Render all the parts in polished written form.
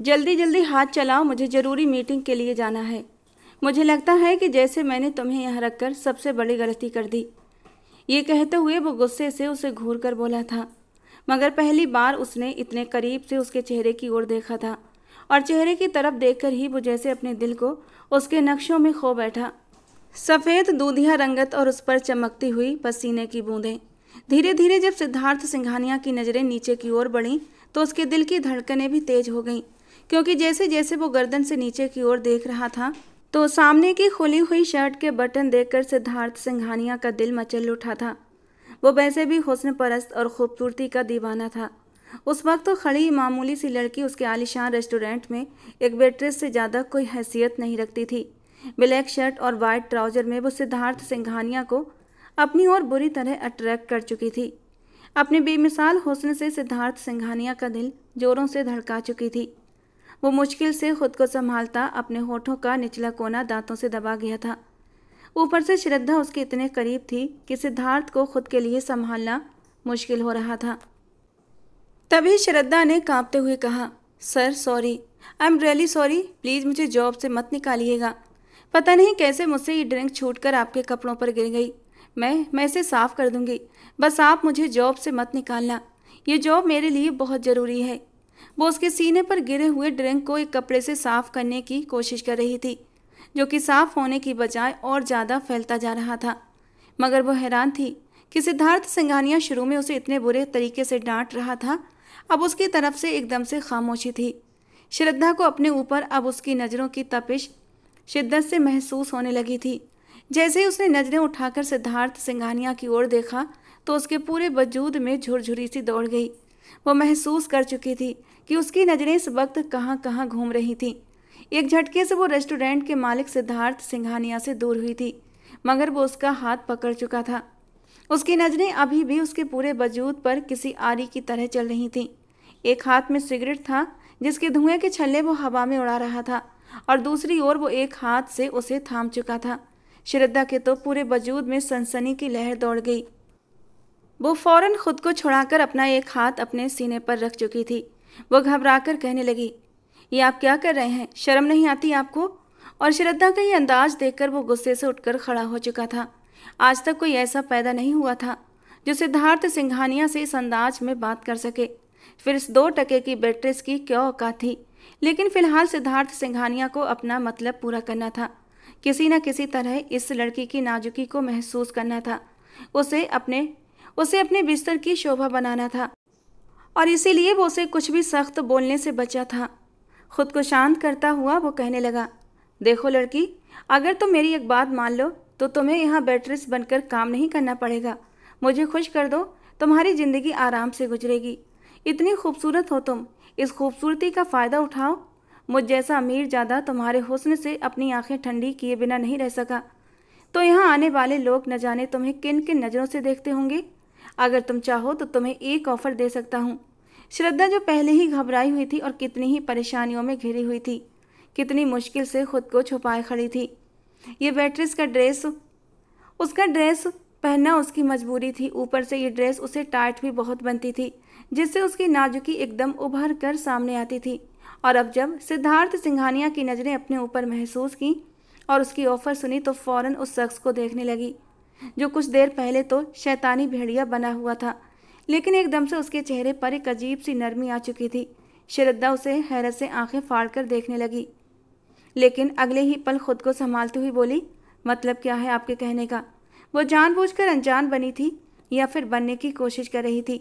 जल्दी जल्दी हाथ चलाओ, मुझे ज़रूरी मीटिंग के लिए जाना है। मुझे लगता है कि जैसे मैंने तुम्हें यहाँ रखकर सबसे बड़ी गलती कर दी। ये कहते हुए वो गुस्से से उसे घूर कर बोला था, मगर पहली बार उसने इतने करीब से उसके चेहरे की ओर देखा था और चेहरे की तरफ देखकर ही वो जैसे अपने दिल को उसके नक्शों में खो बैठा। सफ़ेद दूधिया रंगत और उस पर चमकती हुई पसीने की बूंदें। धीरे धीरे जब सिद्धार्थ सिंघानिया की नज़रें नीचे की ओर बढ़ीं तो उसके दिल की धड़कनें भी तेज हो गईं, क्योंकि जैसे जैसे वो गर्दन से नीचे की ओर देख रहा था तो सामने की खुली हुई शर्ट के बटन देखकर सिद्धार्थ सिंघानिया का दिल मचल उठा था। वो वैसे भी हुस्न परस्त और खूबसूरती का दीवाना था। उस वक्त तो खड़ी मामूली सी लड़की उसके आलीशान रेस्टोरेंट में एक वेट्रेस से ज़्यादा कोई हैसियत नहीं रखती थी। ब्लैक शर्ट और वाइट ट्राउज़र में वो सिद्धार्थ सिंघानिया को अपनी ओर बुरी तरह अट्रैक्ट कर चुकी थी। अपनी बेमिसाल हुस्न से सिद्धार्थ सिंघानिया का दिल जोरों से धड़का चुकी थी। वो मुश्किल से खुद को संभालता अपने होठों का निचला कोना दांतों से दबा गया था। ऊपर से श्रद्धा उसके इतने करीब थी कि सिद्धार्थ को खुद के लिए संभालना मुश्किल हो रहा था। तभी श्रद्धा ने कांपते हुए कहा, sir sorry, I am really sorry, please मुझे जॉब से मत निकालिएगा। पता नहीं कैसे मुझसे ये ड्रिंक छूटकर आपके कपड़ों पर गिर गई। मैं इसे साफ़ कर दूंगी, बस आप मुझे जॉब से मत निकालना। ये जॉब मेरे लिए बहुत ज़रूरी है। वो उसके सीने पर गिरे हुए ड्रिंक को एक कपड़े से साफ़ करने की कोशिश कर रही थी, जो कि साफ़ होने की बजाय और ज़्यादा फैलता जा रहा था। मगर वो हैरान थी कि सिद्धार्थ सिंघानिया शुरू में उसे इतने बुरे तरीके से डांट रहा था, अब उसकी तरफ से एकदम से खामोशी थी। श्रद्धा को अपने ऊपर अब उसकी नज़रों की तपिश शिद्दत से महसूस होने लगी थी। जैसे ही उसने नज़रें उठाकर सिद्धार्थ सिंघानिया की ओर देखा तो उसके पूरे वजूद में झुरझुरी सी दौड़ गई। वो महसूस कर चुकी थी कि उसकी नज़रें इस वक्त कहाँ कहाँ घूम रही थीं। एक झटके से वो रेस्टोरेंट के मालिक सिद्धार्थ सिंघानिया से दूर हुई थी, मगर वो उसका हाथ पकड़ चुका था। उसकी नज़रें अभी भी उसके पूरे वजूद पर किसी आरी की तरह चल रही थीं। एक हाथ में सिगरेट था जिसके धुएं के छल्ले वो हवा में उड़ा रहा था, और दूसरी ओर वो एक हाथ से उसे थाम चुका था। श्रद्धा के तो पूरे वजूद में सनसनी की लहर दौड़ गई। वो फौरन खुद को छुड़ाकर अपना एक हाथ अपने सीने पर रख चुकी थी। वो घबराकर कहने लगी, ये आप क्या कर रहे हैं, शर्म नहीं आती आपको? और श्रद्धा का ये अंदाज देखकर वो गुस्से से उठकर खड़ा हो चुका था। आज तक कोई ऐसा पैदा नहीं हुआ था जो सिद्धार्थ सिंघानिया से इस अंदाज में बात कर सके। फिर इस 2 टके की बेट्रेस की क्या औकात थी। लेकिन फिलहाल सिद्धार्थ सिंघानिया को अपना मतलब पूरा करना था। किसी न किसी तरह इस लड़की की नाजुकी को महसूस करना था। उसे अपने बिस्तर की शोभा बनाना था, और इसीलिए वो उसे कुछ भी सख्त बोलने से बचा था। खुद को शांत करता हुआ वो कहने लगा, देखो लड़की, अगर तुम मेरी एक बात मान लो तो तुम्हें यहाँ बेट्रेस बनकर काम नहीं करना पड़ेगा। मुझे खुश कर दो, तुम्हारी ज़िंदगी आराम से गुजरेगी। इतनी खूबसूरत हो तुम, इस खूबसूरती का फ़ायदा उठाओ। मुझ जैसा अमीर ज़्यादा तुम्हारे हुस्न से अपनी आंखें ठंडी किए बिना नहीं रह सका, तो यहाँ आने वाले लोग न जाने तुम्हें किन किन नज़रों से देखते होंगे। अगर तुम चाहो तो तुम्हें एक ऑफ़र दे सकता हूँ। श्रद्धा जो पहले ही घबराई हुई थी और कितनी ही परेशानियों में घिरी हुई थी, कितनी मुश्किल से खुद को छुपाए खड़ी थी। ये वेट्रेस का ड्रेस, उसका ड्रेस पहनना उसकी मजबूरी थी। ऊपर से ये ड्रेस उसे टाइट भी बहुत बनती थी, जिससे उसकी नाजुकी एकदम उभर कर सामने आती थी। और अब जब सिद्धार्थ सिंघानिया की नज़रें अपने ऊपर महसूस की और उसकी ऑफ़र सुनी तो फ़ौरन उस शख्स को देखने लगी जो कुछ देर पहले तो शैतानी भेड़िया बना हुआ था, लेकिन एकदम से उसके चेहरे पर एक अजीब सी नरमी आ चुकी थी। श्रद्धा उसे हैरत से आंखें फाड़कर देखने लगी, लेकिन अगले ही पल खुद को संभालती हुई बोली, मतलब क्या है आपके कहने का? वो जानबूझकर अनजान बनी थी या फिर बनने की कोशिश कर रही थी?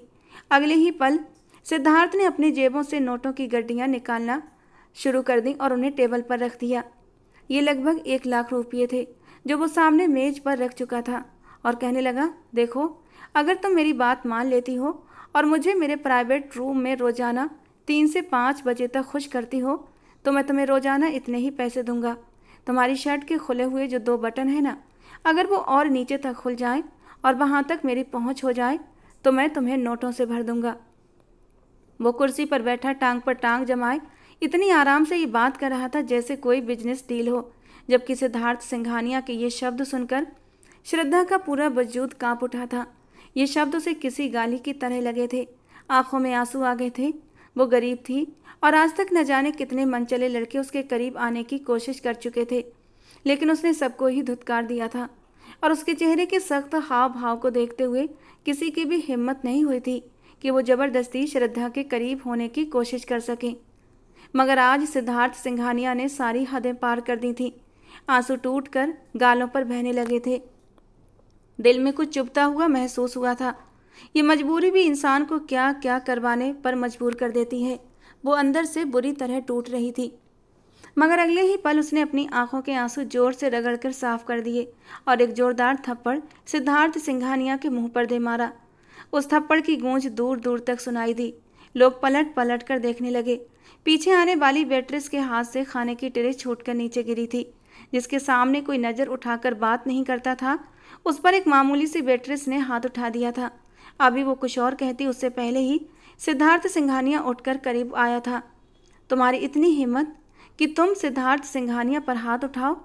अगले ही पल सिद्धार्थ ने अपनी जेबों से नोटों की गड्डियाँ निकालना शुरू कर दी और उन्हें टेबल पर रख दिया। ये लगभग 1 लाख रुपये थे जो वो सामने मेज पर रख चुका था, और कहने लगा, देखो, अगर तुम मेरी बात मान लेती हो और मुझे मेरे प्राइवेट रूम में रोज़ाना 3 से 5 बजे तक खुश करती हो तो मैं तुम्हें रोज़ाना इतने ही पैसे दूंगा। तुम्हारी शर्ट के खुले हुए जो 2 बटन हैं ना, अगर वो और नीचे तक खुल जाएं और वहाँ तक मेरी पहुँच हो जाए तो मैं तुम्हें नोटों से भर दूंगा। वो कुर्सी पर बैठा टांग पर टांग जमाए इतनी आराम से ये बात कर रहा था जैसे कोई बिजनेस डील हो, जबकि सिद्धार्थ सिंघानिया के ये शब्द सुनकर श्रद्धा का पूरा वजूद कांप उठा था। ये शब्द उसे किसी गाली की तरह लगे थे। आंखों में आंसू आ गए थे। वो गरीब थी और आज तक न जाने कितने मनचले लड़के उसके करीब आने की कोशिश कर चुके थे, लेकिन उसने सबको ही धुतकार दिया था। और उसके चेहरे के सख्त हाव भाव को देखते हुए किसी की भी हिम्मत नहीं हुई थी कि वो जबरदस्ती श्रद्धा के करीब होने की कोशिश कर सके। मगर आज सिद्धार्थ सिंघानिया ने सारी हदें पार कर दी थी। आंसू टूटकर गालों पर बहने लगे थे। दिल में कुछ चुभता हुआ महसूस हुआ था। ये मजबूरी भी इंसान को क्या क्या करवाने पर मजबूर कर देती है। वो अंदर से बुरी तरह टूट रही थी। मगर अगले ही पल उसने अपनी आंखों के आंसू जोर से रगड़कर साफ कर दिए और एक जोरदार थप्पड़ सिद्धार्थ सिंघानिया के मुंह पर दे मारा। उस थप्पड़ की गूंज दूर दूर तक सुनाई दी। लोग पलट पलट कर देखने लगे। पीछे आने वाली वेट्रेस के हाथ से खाने की ट्रे छूटकर नीचे गिरी थी। जिसके सामने कोई नज़र उठाकर बात नहीं करता था, उस पर एक मामूली सी वेट्रेस ने हाथ उठा दिया था। अभी वो कुछ और कहती उससे पहले ही सिद्धार्थ सिंघानिया उठकर करीब आया था। तुम्हारी इतनी हिम्मत कि तुम सिद्धार्थ सिंघानिया पर हाथ उठाओ?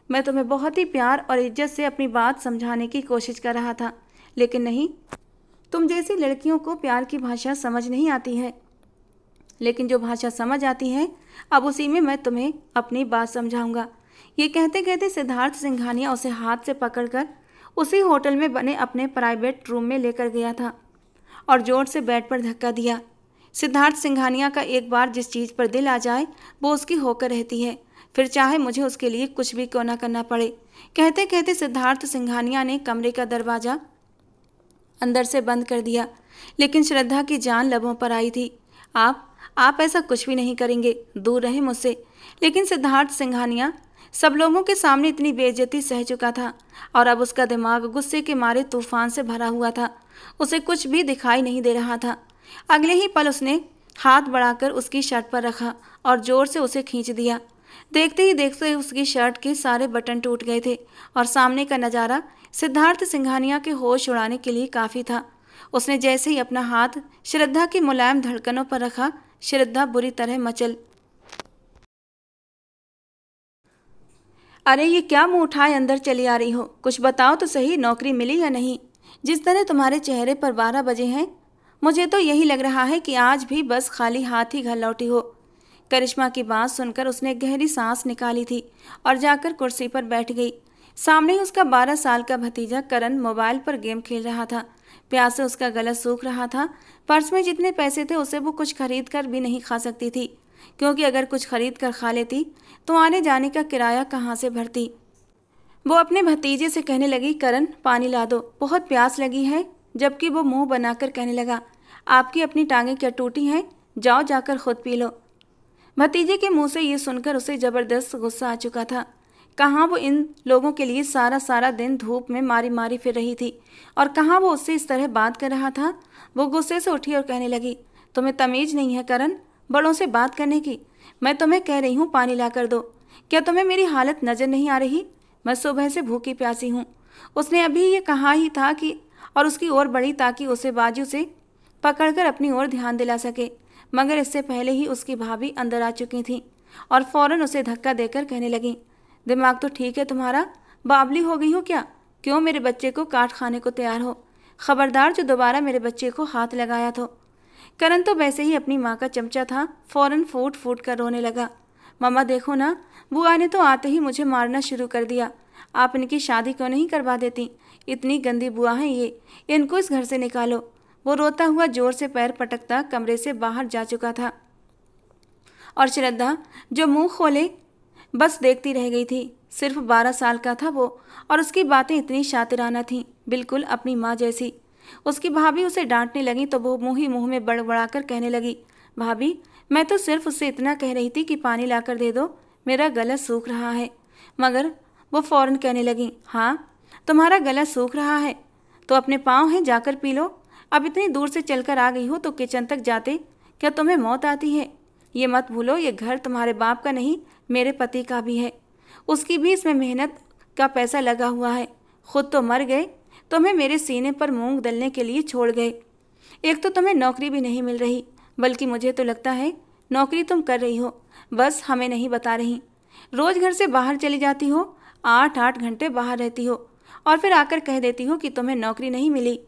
मैं तुम्हें बहुत ही प्यार और इज्जत से अपनी बात समझाने की कोशिश कर रहा था, लेकिन नहीं, तुम जैसी लड़कियों को प्यार की भाषा समझ नहीं आती है। लेकिन जो भाषा समझ आती है, अब उसी में मैं तुम्हें अपनी बात समझाऊंगा। ये कहते कहते सिद्धार्थ सिंघानिया उसे हाथ से पकड़कर उसी होटल में बने अपने प्राइवेट रूम में लेकर गया था और जोर से बेड पर धक्का दिया। सिद्धार्थ सिंघानिया का एक बार जिस चीज़ पर दिल आ जाए वो उसकी होकर रहती है, फिर चाहे मुझे उसके लिए कुछ भी क्यों ना करना पड़े। कहते कहते सिद्धार्थ सिंघानिया ने कमरे का दरवाज़ा अंदर से बंद कर दिया, लेकिन श्रद्धा की जान लबों पर आई थी। आप ऐसा कुछ भी नहीं करेंगे, दूर रहे मुझसे। लेकिन सिद्धार्थ सिंघानिया सब लोगों के सामने इतनी बेइज्जती सह चुका था और अब उसका दिमाग गुस्से के मारे तूफान से भरा हुआ था। उसे कुछ भी दिखाई नहीं दे रहा था। अगले ही पल उसने हाथ बढ़ाकर उसकी शर्ट पर रखा और जोर से उसे खींच दिया। देखते ही देखते उसकी शर्ट के सारे बटन टूट गए थे और सामने का नज़ारा सिद्धार्थ सिंघानिया के होश उड़ाने के लिए काफ़ी था। उसने जैसे ही अपना हाथ श्रद्धा की मुलायम धड़कनों पर रखा, श्रद्धा बुरी तरह मचल। अरे ये क्या मुंह उठाए अंदर चली आ रही हो? कुछ बताओ तो सही, नौकरी मिली या नहीं? जिस तरह तुम्हारे चेहरे पर 12 बजे हैं, मुझे तो यही लग रहा है कि आज भी बस खाली हाथ ही घर लौटी हो। करिश्मा की बात सुनकर उसने गहरी सांस निकाली थी और जाकर कुर्सी पर बैठ गई। सामने ही उसका 12 साल का भतीजा करण मोबाइल पर गेम खेल रहा था। प्यास से उसका गला सूख रहा था। पर्स में जितने पैसे थे उसे वो कुछ खरीद कर भी नहीं खा सकती थी, क्योंकि अगर कुछ खरीद कर खा लेती तो आने जाने का किराया कहाँ से भरती। वो अपने भतीजे से कहने लगी, करण पानी ला दो, बहुत प्यास लगी है। जबकि वो मुंह बनाकर कहने लगा, आपकी अपनी टांगें क्या टूटी हैं? जाओ जाकर खुद पी लो। भतीजे के मुंह से ये सुनकर उसे जबरदस्त गुस्सा आ चुका था। कहाँ वो इन लोगों के लिए सारा सारा दिन धूप में मारी मारी फिर रही थी और कहाँ वो उससे इस तरह बात कर रहा था। वो गुस्से से उठी और कहने लगी, तुम्हें तमीज़ नहीं है करण, बड़ों से बात करने की? मैं तुम्हें कह रही हूँ पानी ला कर दो। क्या तुम्हें मेरी हालत नज़र नहीं आ रही? मैं सुबह से भूखी प्यासी हूँ। उसने अभी ये कहा ही था कि और उसकी ओर बढ़ी ताकि उसे बाजू से पकड़कर अपनी ओर ध्यान दिला सके, मगर इससे पहले ही उसकी भाभी अंदर आ चुकी थी और फौरन उसे धक्का देकर कहने लगी, दिमाग तो ठीक है तुम्हारा? बावली हो गई हो क्या? क्यों मेरे बच्चे को काट खाने को तैयार हो? खबरदार जो दोबारा मेरे बच्चे को हाथ लगाया तो। करण तो वैसे ही अपनी माँ का चमचा था, फौरन फूट फूट कर रोने लगा। मम्मा देखो ना, बुआ ने तो आते ही मुझे मारना शुरू कर दिया। आप इनकी शादी क्यों नहीं करवा देती? इतनी गंदी बुआ हैं ये, इनको इस घर से निकालो। वो रोता हुआ जोर से पैर पटकता कमरे से बाहर जा चुका था और श्रद्धा जो मुंह खोले बस देखती रह गई थी। सिर्फ 12 साल का था वो और उसकी बातें इतनी शातिराना थीं, बिल्कुल अपनी माँ जैसी। उसकी भाभी उसे डांटने लगी तो वो मुँह ही मुँह में बड़बड़ाकर कहने लगी, भाभी मैं तो सिर्फ उससे इतना कह रही थी कि पानी लाकर दे दो, मेरा गला सूख रहा है। मगर वो फौरन कहने लगी, हाँ तुम्हारा गला सूख रहा है तो अपने पाँव हैं, जाकर पी लो। अब इतनी दूर से चलकर आ गई हो तो किचन तक जाते क्या तुम्हें मौत आती है? ये मत भूलो, ये घर तुम्हारे बाप का नहीं, मेरे पति का भी है। उसकी भी इसमें मेहनत का पैसा लगा हुआ है। खुद तो मर गए, तुम्हें मेरे सीने पर मूंग दलने के लिए छोड़ गए। एक तो तुम्हें नौकरी भी नहीं मिल रही, बल्कि मुझे तो लगता है नौकरी तुम कर रही हो, बस हमें नहीं बता रही। रोज़ घर से बाहर चली जाती हो, 8-8 घंटे बाहर रहती हो और फिर आकर कह देती हो कि तुम्हें नौकरी नहीं मिली।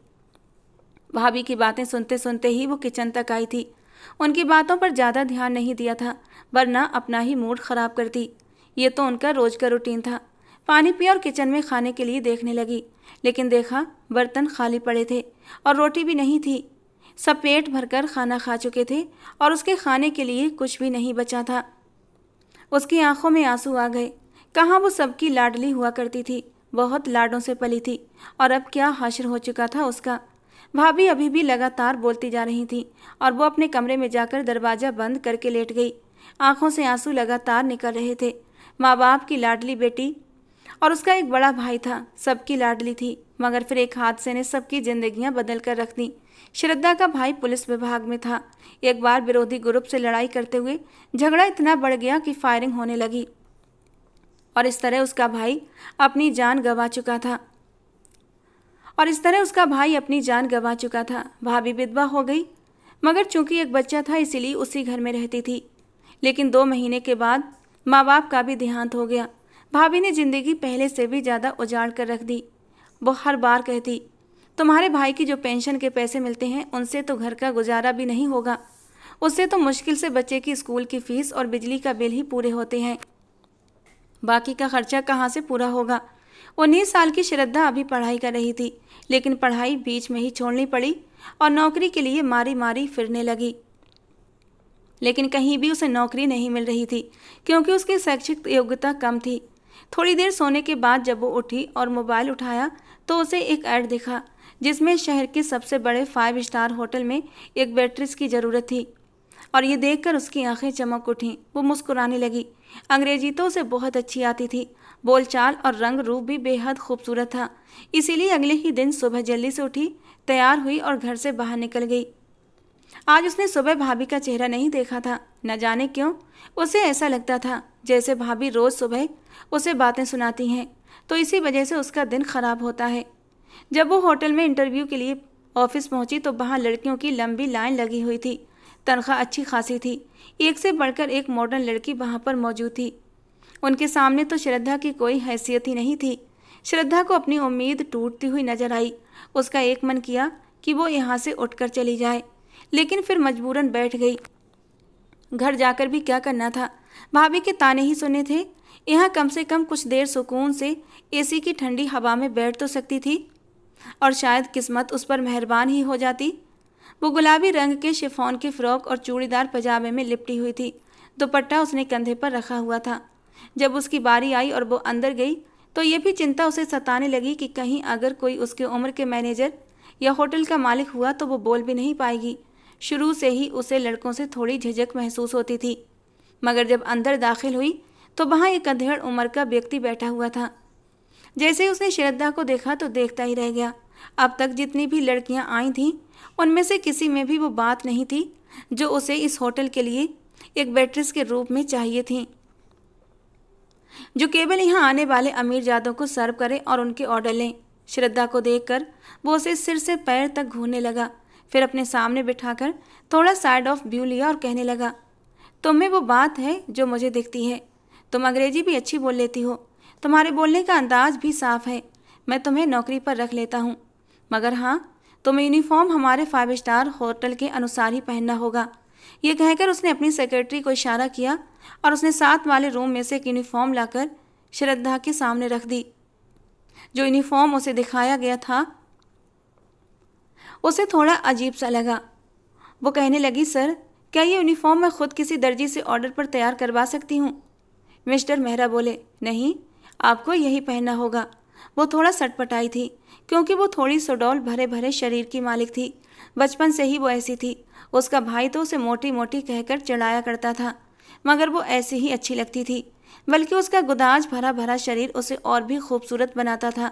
भाभी की बातें सुनते सुनते ही वो किचन तक आई थी उनकी बातों पर ज़्यादा ध्यान नहीं दिया था, वरना अपना ही मूड ख़राब करती। ये तो उनका रोज़ का रूटीन था। पानी पिया और किचन में खाने के लिए देखने लगी, लेकिन देखा बर्तन खाली पड़े थे और रोटी भी नहीं थी। सब पेट भरकर खाना खा चुके थे और उसके खाने के लिए कुछ भी नहीं बचा था। उसकी आंखों में आंसू आ गए। कहाँ वो सबकी लाडली हुआ करती थी, बहुत लाडों से पली थी, और अब क्या हश्र हो चुका था उसका। भाभी अभी भी लगातार बोलती जा रही थी और वो अपने कमरे में जाकर दरवाज़ा बंद करके लेट गई। आंखों से आंसू लगातार निकल रहे थे। माँ बाप की लाडली बेटी और उसका एक बड़ा भाई था, सबकी लाडली थी, मगर फिर एक हादसे ने सबकी जिंदगियां बदल कर रख दी। श्रद्धा का भाई पुलिस विभाग में था। एक बार विरोधी ग्रुप से लड़ाई करते हुए झगड़ा इतना बढ़ गया कि फायरिंग होने लगी और इस तरह उसका भाई अपनी जान गंवा चुका था। भाभी विधवा हो गई, मगर चूंकि एक बच्चा था इसीलिए उसी घर में रहती थी। लेकिन 2 महीने के बाद माँ बाप का भी देहांत हो गया। भाभी ने जिंदगी पहले से भी ज़्यादा उजाड़ कर रख दी। वो हर बार कहती, तुम्हारे भाई की जो पेंशन के पैसे मिलते हैं उनसे तो घर का गुजारा भी नहीं होगा। उससे तो मुश्किल से बच्चे की स्कूल की फीस और बिजली का बिल ही पूरे होते हैं, बाकी का खर्चा कहाँ से पूरा होगा। 19 साल की श्रद्धा अभी पढ़ाई कर रही थी, लेकिन पढ़ाई बीच में ही छोड़नी पड़ी और नौकरी के लिए मारी मारी फिरने लगी। लेकिन कहीं भी उसे नौकरी नहीं मिल रही थी, क्योंकि उसकी शैक्षिक योग्यता कम थी। थोड़ी देर सोने के बाद जब वो उठी और मोबाइल उठाया तो उसे एक ऐड दिखा, जिसमें शहर के सबसे बड़े 5 स्टार होटल में एक वेट्रेस की ज़रूरत थी। और ये देखकर उसकी आंखें चमक उठीं। वो मुस्कुराने लगी। अंग्रेजी तो उसे बहुत अच्छी आती थी, बोलचाल और रंग रूप भी बेहद खूबसूरत था। इसीलिए अगले ही दिन सुबह जल्दी से उठी, तैयार हुई और घर से बाहर निकल गई। आज उसने सुबह भाभी का चेहरा नहीं देखा था। न जाने क्यों उसे ऐसा लगता था जैसे भाभी रोज़ सुबह उसे बातें सुनाती हैं, तो इसी वजह से उसका दिन खराब होता है। जब वो होटल में इंटरव्यू के लिए ऑफिस पहुंची तो वहाँ लड़कियों की लंबी लाइन लगी हुई थी। तनख्वाह अच्छी खासी थी। एक से बढ़कर एक मॉडर्न लड़की वहाँ पर मौजूद थी। उनके सामने तो श्रद्धा की कोई हैसियत ही नहीं थी। श्रद्धा को अपनी उम्मीद टूटती हुई नजर आई। उसका एक मन किया कि वो यहाँ से उठकर चली जाए, लेकिन फिर मजबूरन बैठ गई। घर जाकर भी क्या करना था, भाभी के ताने ही सुने थे। यहाँ कम से कम कुछ देर सुकून से एसी की ठंडी हवा में बैठ तो सकती थी, और शायद किस्मत उस पर मेहरबान ही हो जाती। वो गुलाबी रंग के शिफॉन के फ्रॉक और चूड़ीदार पजामे में लिपटी हुई थी। दुपट्टा उसने कंधे पर रखा हुआ था। जब उसकी बारी आई और वो अंदर गई तो ये भी चिंता उसे सताने लगी कि कहीं अगर कोई उसके उम्र के मैनेजर या होटल का मालिक हुआ तो वो बोल भी नहीं पाएगी। शुरू से ही उसे लड़कों से थोड़ी झिझक महसूस होती थी, मगर जब अंदर दाखिल हुई तो वहाँ एक अंधेड़ उम्र का व्यक्ति बैठा हुआ था। जैसे ही उसने श्रद्धा को देखा तो देखता ही रह गया। अब तक जितनी भी लड़कियां आई थीं उनमें से किसी में भी वो बात नहीं थी जो उसे इस होटल के लिए एक वेट्रेस के रूप में चाहिए थी, जो केवल यहाँ आने वाले अमीरजादों को सर्व करे और उनके ऑर्डर लें। श्रद्धा को देखकर वो उसे सिर से पैर तक घूरने लगा, फिर अपने सामने बिठाकर थोड़ा साइड ऑफ व्यू लिया और कहने लगा, तुम्हें वो बात है जो मुझे दिखती है। तुम अंग्रेजी भी अच्छी बोल लेती हो, तुम्हारे बोलने का अंदाज भी साफ है। मैं तुम्हें नौकरी पर रख लेता हूँ, मगर हाँ, तुम्हें यूनिफॉर्म हमारे 5 स्टार होटल के अनुसार ही पहनना होगा। ये कहकर उसने अपनी सेक्रेटरी को इशारा किया और उसने साथ वाले रूम में से एक यूनिफॉर्म लाकर श्रद्धा के सामने रख दी। जो यूनिफॉर्म उसे दिखाया गया था उसे थोड़ा अजीब सा लगा। वो कहने लगी, सर, क्या ये यूनिफॉर्म मैं खुद किसी दर्जी से ऑर्डर पर तैयार करवा सकती हूँ? मिस्टर मेहरा बोले, नहीं, आपको यही पहनना होगा। वो थोड़ा सटपटाई थी, क्योंकि वो थोड़ी सुडौल भरे भरे शरीर की मालिक थी। बचपन से ही वो ऐसी थी। उसका भाई तो उसे मोटी मोटी कहकर चिढ़ाया करता था, मगर वो ऐसी ही अच्छी लगती थी। बल्कि उसका गुदाज भरा भरा शरीर उसे और भी खूबसूरत बनाता था,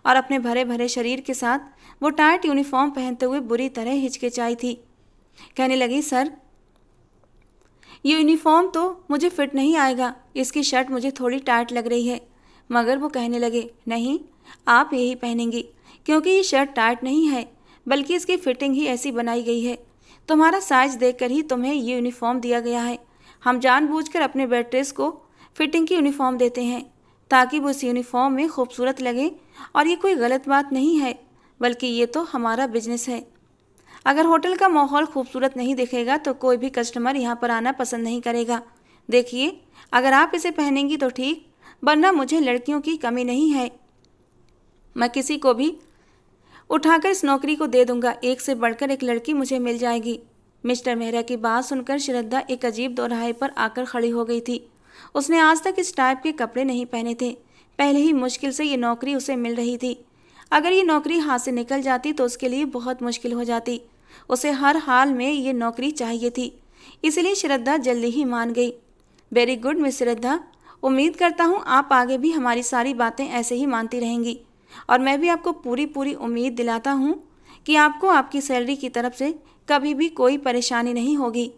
और अपने भरे भरे शरीर के साथ वो टाइट यूनिफॉर्म पहनते हुए बुरी तरह हिचकिचाई थी। कहने लगी, सर, ये यूनिफॉर्म तो मुझे फिट नहीं आएगा, इसकी शर्ट मुझे थोड़ी टाइट लग रही है। मगर वो कहने लगे, नहीं, आप यही पहनेंगी, क्योंकि ये शर्ट टाइट नहीं है, बल्कि इसकी फिटिंग ही ऐसी बनाई गई है। तुम्हारा साइज देखकर ही तुम्हें ये यूनिफॉर्म दिया गया है। हम जानबूझकर अपने वेट्रेस को फिटिंग की यूनिफॉर्म देते हैं, ताकि वो इस यूनिफॉर्म में खूबसूरत लगे। और ये कोई गलत बात नहीं है, बल्कि ये तो हमारा बिजनेस है। अगर होटल का माहौल खूबसूरत नहीं दिखेगा तो कोई भी कस्टमर यहाँ पर आना पसंद नहीं करेगा। देखिए, अगर आप इसे पहनेंगी तो ठीक, वरना मुझे लड़कियों की कमी नहीं है। मैं किसी को भी उठाकर इस नौकरी को दे दूंगा, एक से बढ़कर एक लड़की मुझे मिल जाएगी। मिस्टर मेहरा की बात सुनकर श्रद्धा एक अजीब दोराहे पर आकर खड़ी हो गई थी। उसने आज तक इस टाइप के कपड़े नहीं पहने थे। पहले ही मुश्किल से ये नौकरी उसे मिल रही थी। अगर ये नौकरी हाथ से निकल जाती तो उसके लिए बहुत मुश्किल हो जाती। उसे हर हाल में ये नौकरी चाहिए थी, इसलिए श्रद्धा जल्दी ही मान गई। वेरी गुड मिस श्रद्धा, उम्मीद करता हूँ आप आगे भी हमारी सारी बातें ऐसे ही मानती रहेंगी, और मैं भी आपको पूरी पूरी उम्मीद दिलाता हूँ कि आपको आपकी सैलरी की तरफ से कभी भी कोई परेशानी नहीं होगी,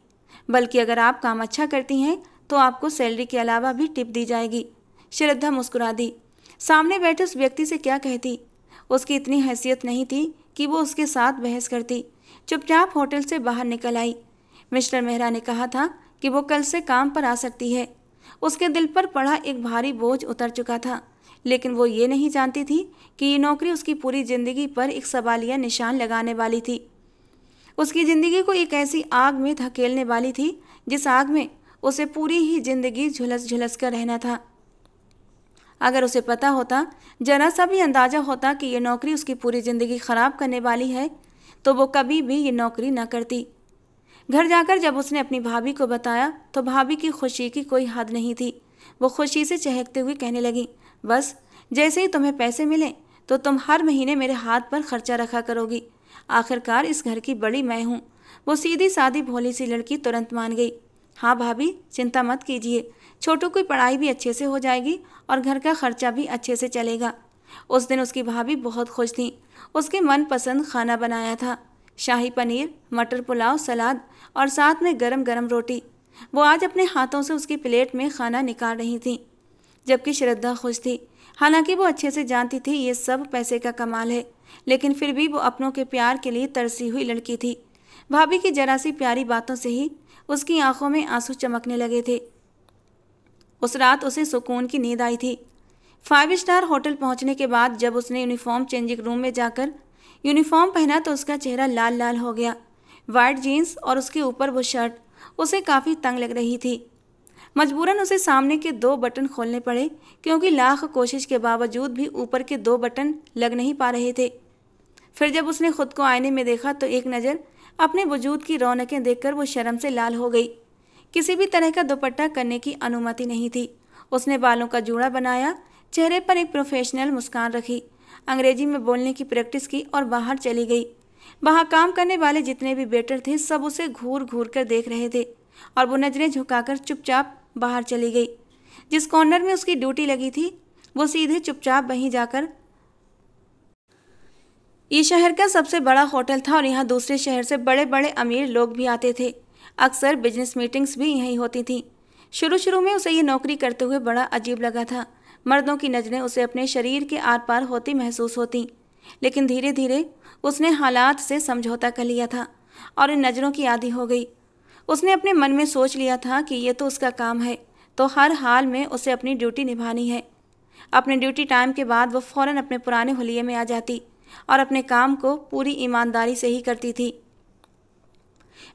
बल्कि अगर आप काम अच्छा करती हैं तो आपको सैलरी के अलावा भी टिप दी जाएगी। श्रद्धा मुस्कुरा दी। सामने बैठे उस व्यक्ति से क्या कहती, उसकी इतनी हैसियत नहीं थी कि वो उसके साथ बहस करती। चुपचाप होटल से बाहर निकल आई। मिस्टर मेहरा ने कहा था कि वो कल से काम पर आ सकती है। उसके दिल पर पड़ा एक भारी बोझ उतर चुका था, लेकिन वो ये नहीं जानती थी कि ये नौकरी उसकी पूरी ज़िंदगी पर एक सवालिया निशान लगाने वाली थी। उसकी ज़िंदगी को एक ऐसी आग में धकेलने वाली थी जिस आग में उसे पूरी ही ज़िंदगी झुलस झुलस कर रहना था। अगर उसे पता होता, जरा सा भी अंदाज़ा होता कि ये नौकरी उसकी पूरी ज़िंदगी ख़राब करने वाली है, तो वो कभी भी ये नौकरी न करती। घर जाकर जब उसने अपनी भाभी को बताया तो भाभी की खुशी की कोई हद नहीं थी। वो खुशी से चहकते हुए कहने लगी, बस जैसे ही तुम्हें पैसे मिले तो तुम हर महीने मेरे हाथ पर खर्चा रखा करोगी। आखिरकार इस घर की बड़ी मैं हूँ। वो सीधी सादी भोली सी लड़की तुरंत मान गई। हाँ भाभी, चिंता मत कीजिए, छोटू की पढ़ाई भी अच्छे से हो जाएगी और घर का खर्चा भी अच्छे से चलेगा। उस दिन उसकी भाभी बहुत खुश थी। उसके मनपसंद खाना बनाया था, शाही पनीर, मटर पुलाव, सलाद और साथ में गरम गरम रोटी। वो आज अपने हाथों से उसकी प्लेट में खाना निकाल रही थी, जबकि श्रद्धा खुश थी। हालांकि वो अच्छे से जानती थी ये सब पैसे का कमाल है, लेकिन फिर भी वो अपनों के प्यार के लिए तरसी हुई लड़की थी। भाभी की जरा सी प्यारी बातों से ही उसकी आंखों में आंसू चमकने लगे थे। उस रात उसे सुकून की नींद आई थी। 5 स्टार होटल पहुंचने के बाद जब उसने यूनिफॉर्म चेंजिंग रूम में जाकर यूनिफॉर्म पहना तो उसका चेहरा लाल लाल हो गया। वाइट जीन्स और उसके ऊपर वो शर्ट उसे काफ़ी तंग लग रही थी। मजबूरन उसे सामने के 2 बटन खोलने पड़े, क्योंकि लाख कोशिश के बावजूद भी ऊपर के 2 बटन लग नहीं पा रहे थे। फिर जब उसने खुद को आईने में देखा तो एक नज़र अपने वजूद की रौनकें देखकर वो शर्म से लाल हो गई। किसी भी तरह का दुपट्टा करने की अनुमति नहीं थी। उसने बालों का जूड़ा बनाया, चेहरे पर एक प्रोफेशनल मुस्कान रखी, अंग्रेजी में बोलने की प्रैक्टिस की और बाहर चली गई। वहाँ काम करने वाले जितने भी वेटर थे सब उसे घूर घूर कर देख रहे थे और वो नजरें झुकाकर चुपचाप बाहर चली गई। जिस कॉर्नर में उसकी ड्यूटी लगी थी वो सीधे चुपचाप वहीं जाकर, ये शहर का सबसे बड़ा होटल था और यहाँ दूसरे शहर से बड़े बड़े अमीर लोग भी आते थे। अक्सर बिजनेस मीटिंग्स भी यहीं होती थीं। शुरू शुरू में उसे ये नौकरी करते हुए बड़ा अजीब लगा था। मर्दों की नज़रें उसे अपने शरीर के आर पार होती महसूस होती, लेकिन धीरे धीरे उसने हालात से समझौता कर लिया था और इन नज़रों की आदी हो गई। उसने अपने मन में सोच लिया था कि ये तो उसका काम है, तो हर हाल में उसे अपनी ड्यूटी निभानी है। अपने ड्यूटी टाइम के बाद वो फ़ौरन अपने पुराने हुलिये में आ जाती और अपने काम को पूरी ईमानदारी से ही करती थी।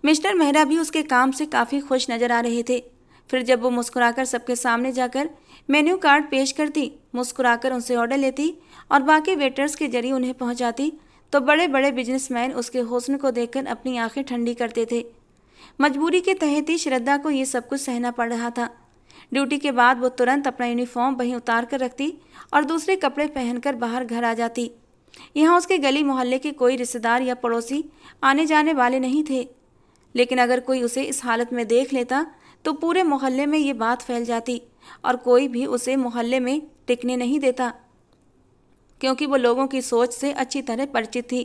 मिस्टर मेहरा भी उसके काम से काफ़ी खुश नज़र आ रहे थे। फिर जब वो मुस्कुराकर सबके सामने जाकर मेन्यू कार्ड पेश करती, मुस्कुराकर उनसे ऑर्डर लेती और बाकी वेटर्स के जरिए उन्हें पहुंचाती, तो बड़े बड़े बिजनेसमैन उसके हुस्न को देखकर अपनी आंखें ठंडी करते थे। मजबूरी के तहत ही श्रद्धा को ये सब कुछ सहना पड़ रहा था। ड्यूटी के बाद वो तुरंत अपना यूनिफॉर्म वहीं उतार कर रखती और दूसरे कपड़े पहनकर बाहर घर आ जाती। यहाँ उसके गली मोहल्ले के कोई रिश्तेदार या पड़ोसी आने जाने वाले नहीं थे, लेकिन अगर कोई उसे इस हालत में देख लेता तो पूरे मोहल्ले में ये बात फैल जाती और कोई भी उसे मोहल्ले में टिकने नहीं देता, क्योंकि वो लोगों की सोच से अच्छी तरह परिचित थी।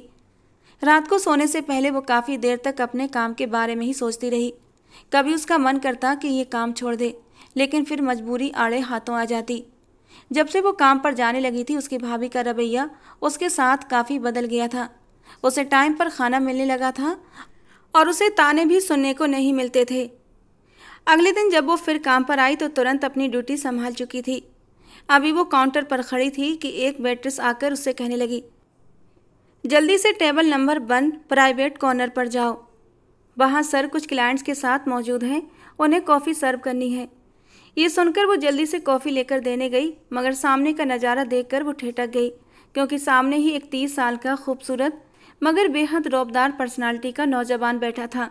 रात को सोने से पहले वो काफ़ी देर तक अपने काम के बारे में ही सोचती रही। कभी उसका मन करता कि ये काम छोड़ दे, लेकिन फिर मजबूरी आड़े हाथों आ जाती। जब से वो काम पर जाने लगी थी उसकी भाभी का रवैया उसके साथ काफ़ी बदल गया था। उसे टाइम पर खाना मिलने लगा था और उसे ताने भी सुनने को नहीं मिलते थे। अगले दिन जब वो फिर काम पर आई तो तुरंत अपनी ड्यूटी संभाल चुकी थी। अभी वो काउंटर पर खड़ी थी कि एक वेट्रेस आकर उससे कहने लगी, जल्दी से टेबल नंबर 1 प्राइवेट कॉर्नर पर जाओ। वहाँ सर कुछ क्लाइंट्स के साथ मौजूद हैं, उन्हें कॉफ़ी सर्व करनी है। ये सुनकर वो जल्दी से कॉफ़ी लेकर देने गई, मगर सामने का नज़ारा देखकर वो ठिठक गई, क्योंकि सामने ही एक 30 साल का खूबसूरत मगर बेहद रौबदार पर्सनालिटी का नौजवान बैठा था।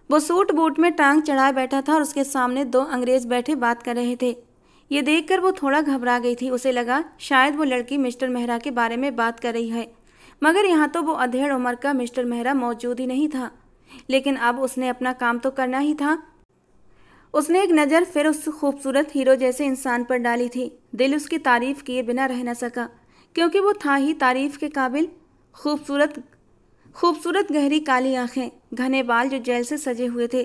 वो सूट बूट में टांग चढ़ाए बैठा था और उसके सामने 2 अंग्रेज बैठे बात कर रहे थे। ये देखकर वो थोड़ा घबरा गई थी। उसे लगा शायद वो लड़की मिस्टर मेहरा के बारे में बात कर रही है, मगर यहाँ तो वो अधेड़ उम्र का मिस्टर मेहरा मौजूद ही नहीं था। लेकिन अब उसने अपना काम तो करना ही था। उसने एक नज़र फिर उस खूबसूरत हीरो जैसे इंसान पर डाली थी। दिल उसकी तारीफ किए बिना रह न सका, क्योंकि वो था ही तारीफ के काबिल। खूबसूरत खूबसूरत गहरी काली आंखें, घने बाल जो जेल से सजे हुए थे,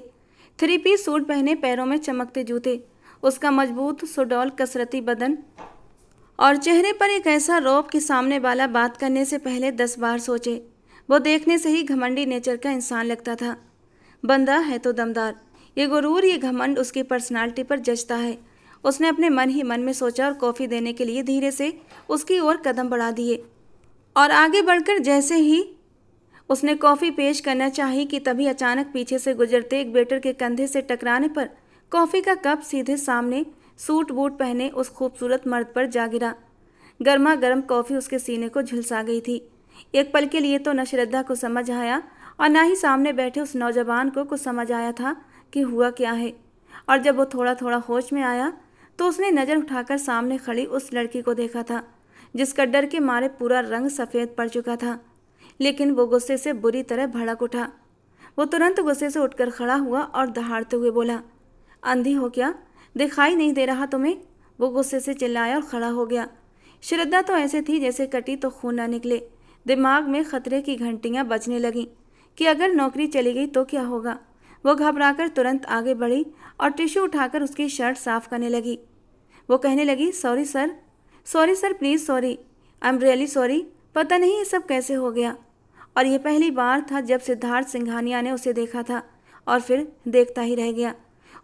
3 पीस सूट पहने, पैरों में चमकते जूते, उसका मजबूत सुडौल कसरती बदन और चेहरे पर एक ऐसा रौब कि सामने वाला बात करने से पहले 10 बार सोचे। वो देखने से ही घमंडी नेचर का इंसान लगता था। बंदा है तो दमदार। ये गुरूर, ये घमंड उसकी पर्सनालिटी पर जचता है। उसने अपने मन ही मन में सोचा और कॉफ़ी देने के लिए धीरे से उसकी ओर कदम बढ़ा दिए। और आगे बढ़कर जैसे ही उसने कॉफ़ी पेश करना चाही कि तभी अचानक पीछे से गुजरते एक वेटर के कंधे से टकराने पर कॉफ़ी का कप सीधे सामने सूट बूट पहने उस खूबसूरत मर्द पर जा गिरा। गर्मा गर्म कॉफ़ी उसके सीने को झुलसा गई थी। एक पल के लिए तो न श्रद्धा को समझ आया और ना ही सामने बैठे उस नौजवान को कुछ समझ आया था कि हुआ क्या है। और जब वो थोड़ा थोड़ा होश में आया तो उसने नज़र उठाकर सामने खड़ी उस लड़की को देखा था, जिसका डर के मारे पूरा रंग सफ़ेद पड़ चुका था। लेकिन वो गुस्से से बुरी तरह भड़क उठा। वो तुरंत गुस्से से उठकर खड़ा हुआ और दहाड़ते हुए बोला, अंधी हो क्या? दिखाई नहीं दे रहा तुम्हें? वो गुस्से से चिल्लाया और खड़ा हो गया। श्रद्धा तो ऐसे थी जैसे कटी तो खून ना निकले। दिमाग में खतरे की घंटियां बजने लगीं कि अगर नौकरी चली गई तो क्या होगा। वो घबराकर तुरंत आगे बढ़ी और टिश्यू उठाकर उसकी शर्ट साफ करने लगी। वो कहने लगी, sorry sir, please sorry, I am really sorry. पता नहीं ये सब कैसे हो गया। और ये पहली बार था जब सिद्धार्थ सिंघानिया ने उसे देखा था और फिर देखता ही रह गया।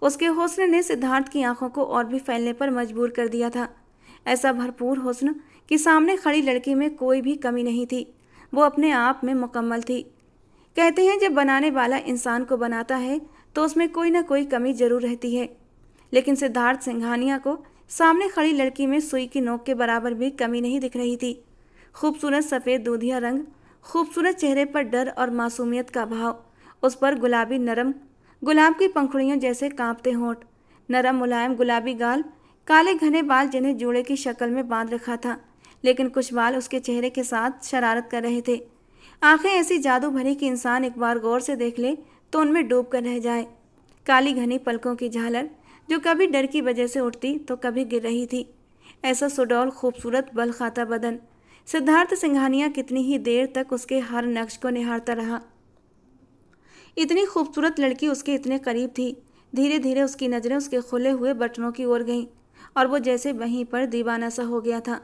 उसके हुस्न ने सिद्धार्थ की आंखों को और भी फैलने पर मजबूर कर दिया था। ऐसा भरपूर हुस्न कि सामने खड़ी लड़की में कोई भी कमी नहीं थी। वो अपने आप में मुकम्मल थी। कहते हैं जब बनाने वाला इंसान को बनाता है तो उसमें कोई ना कोई कमी जरूर रहती है। लेकिन सिद्धार्थ सिंघानिया को सामने खड़ी लड़की में सुई की नोक के बराबर भी कमी नहीं दिख रही थी। खूबसूरत सफ़ेद दूधिया रंग, खूबसूरत चेहरे पर डर और मासूमियत का भाव, उस पर गुलाबी नरम गुलाब की पंखुड़ियों जैसे कांपते होंठ, नरम मुलायम गुलाबी गाल, काले घने बाल जिन्हें जूड़े की शक्ल में बांध रखा था, लेकिन कुछ बाल उसके चेहरे के साथ शरारत कर रहे थे। आंखें ऐसी जादू भरी कि इंसान एक बार गौर से देख ले तो उनमें डूब कर रह जाए। काली घनी पलकों की झालर जो कभी डर की वजह से उठती तो कभी गिर रही थी। ऐसा सुडौल खूबसूरत बल खाता बदन। सिद्धार्थ सिंघानिया कितनी ही देर तक उसके हर नक्श को निहारता रहा। इतनी खूबसूरत लड़की उसके इतने करीब थी। धीरे धीरे उसकी नज़रें उसके खुले हुए बटनों की ओर गईं और वो जैसे वहीं पर दीवाना सा हो गया था।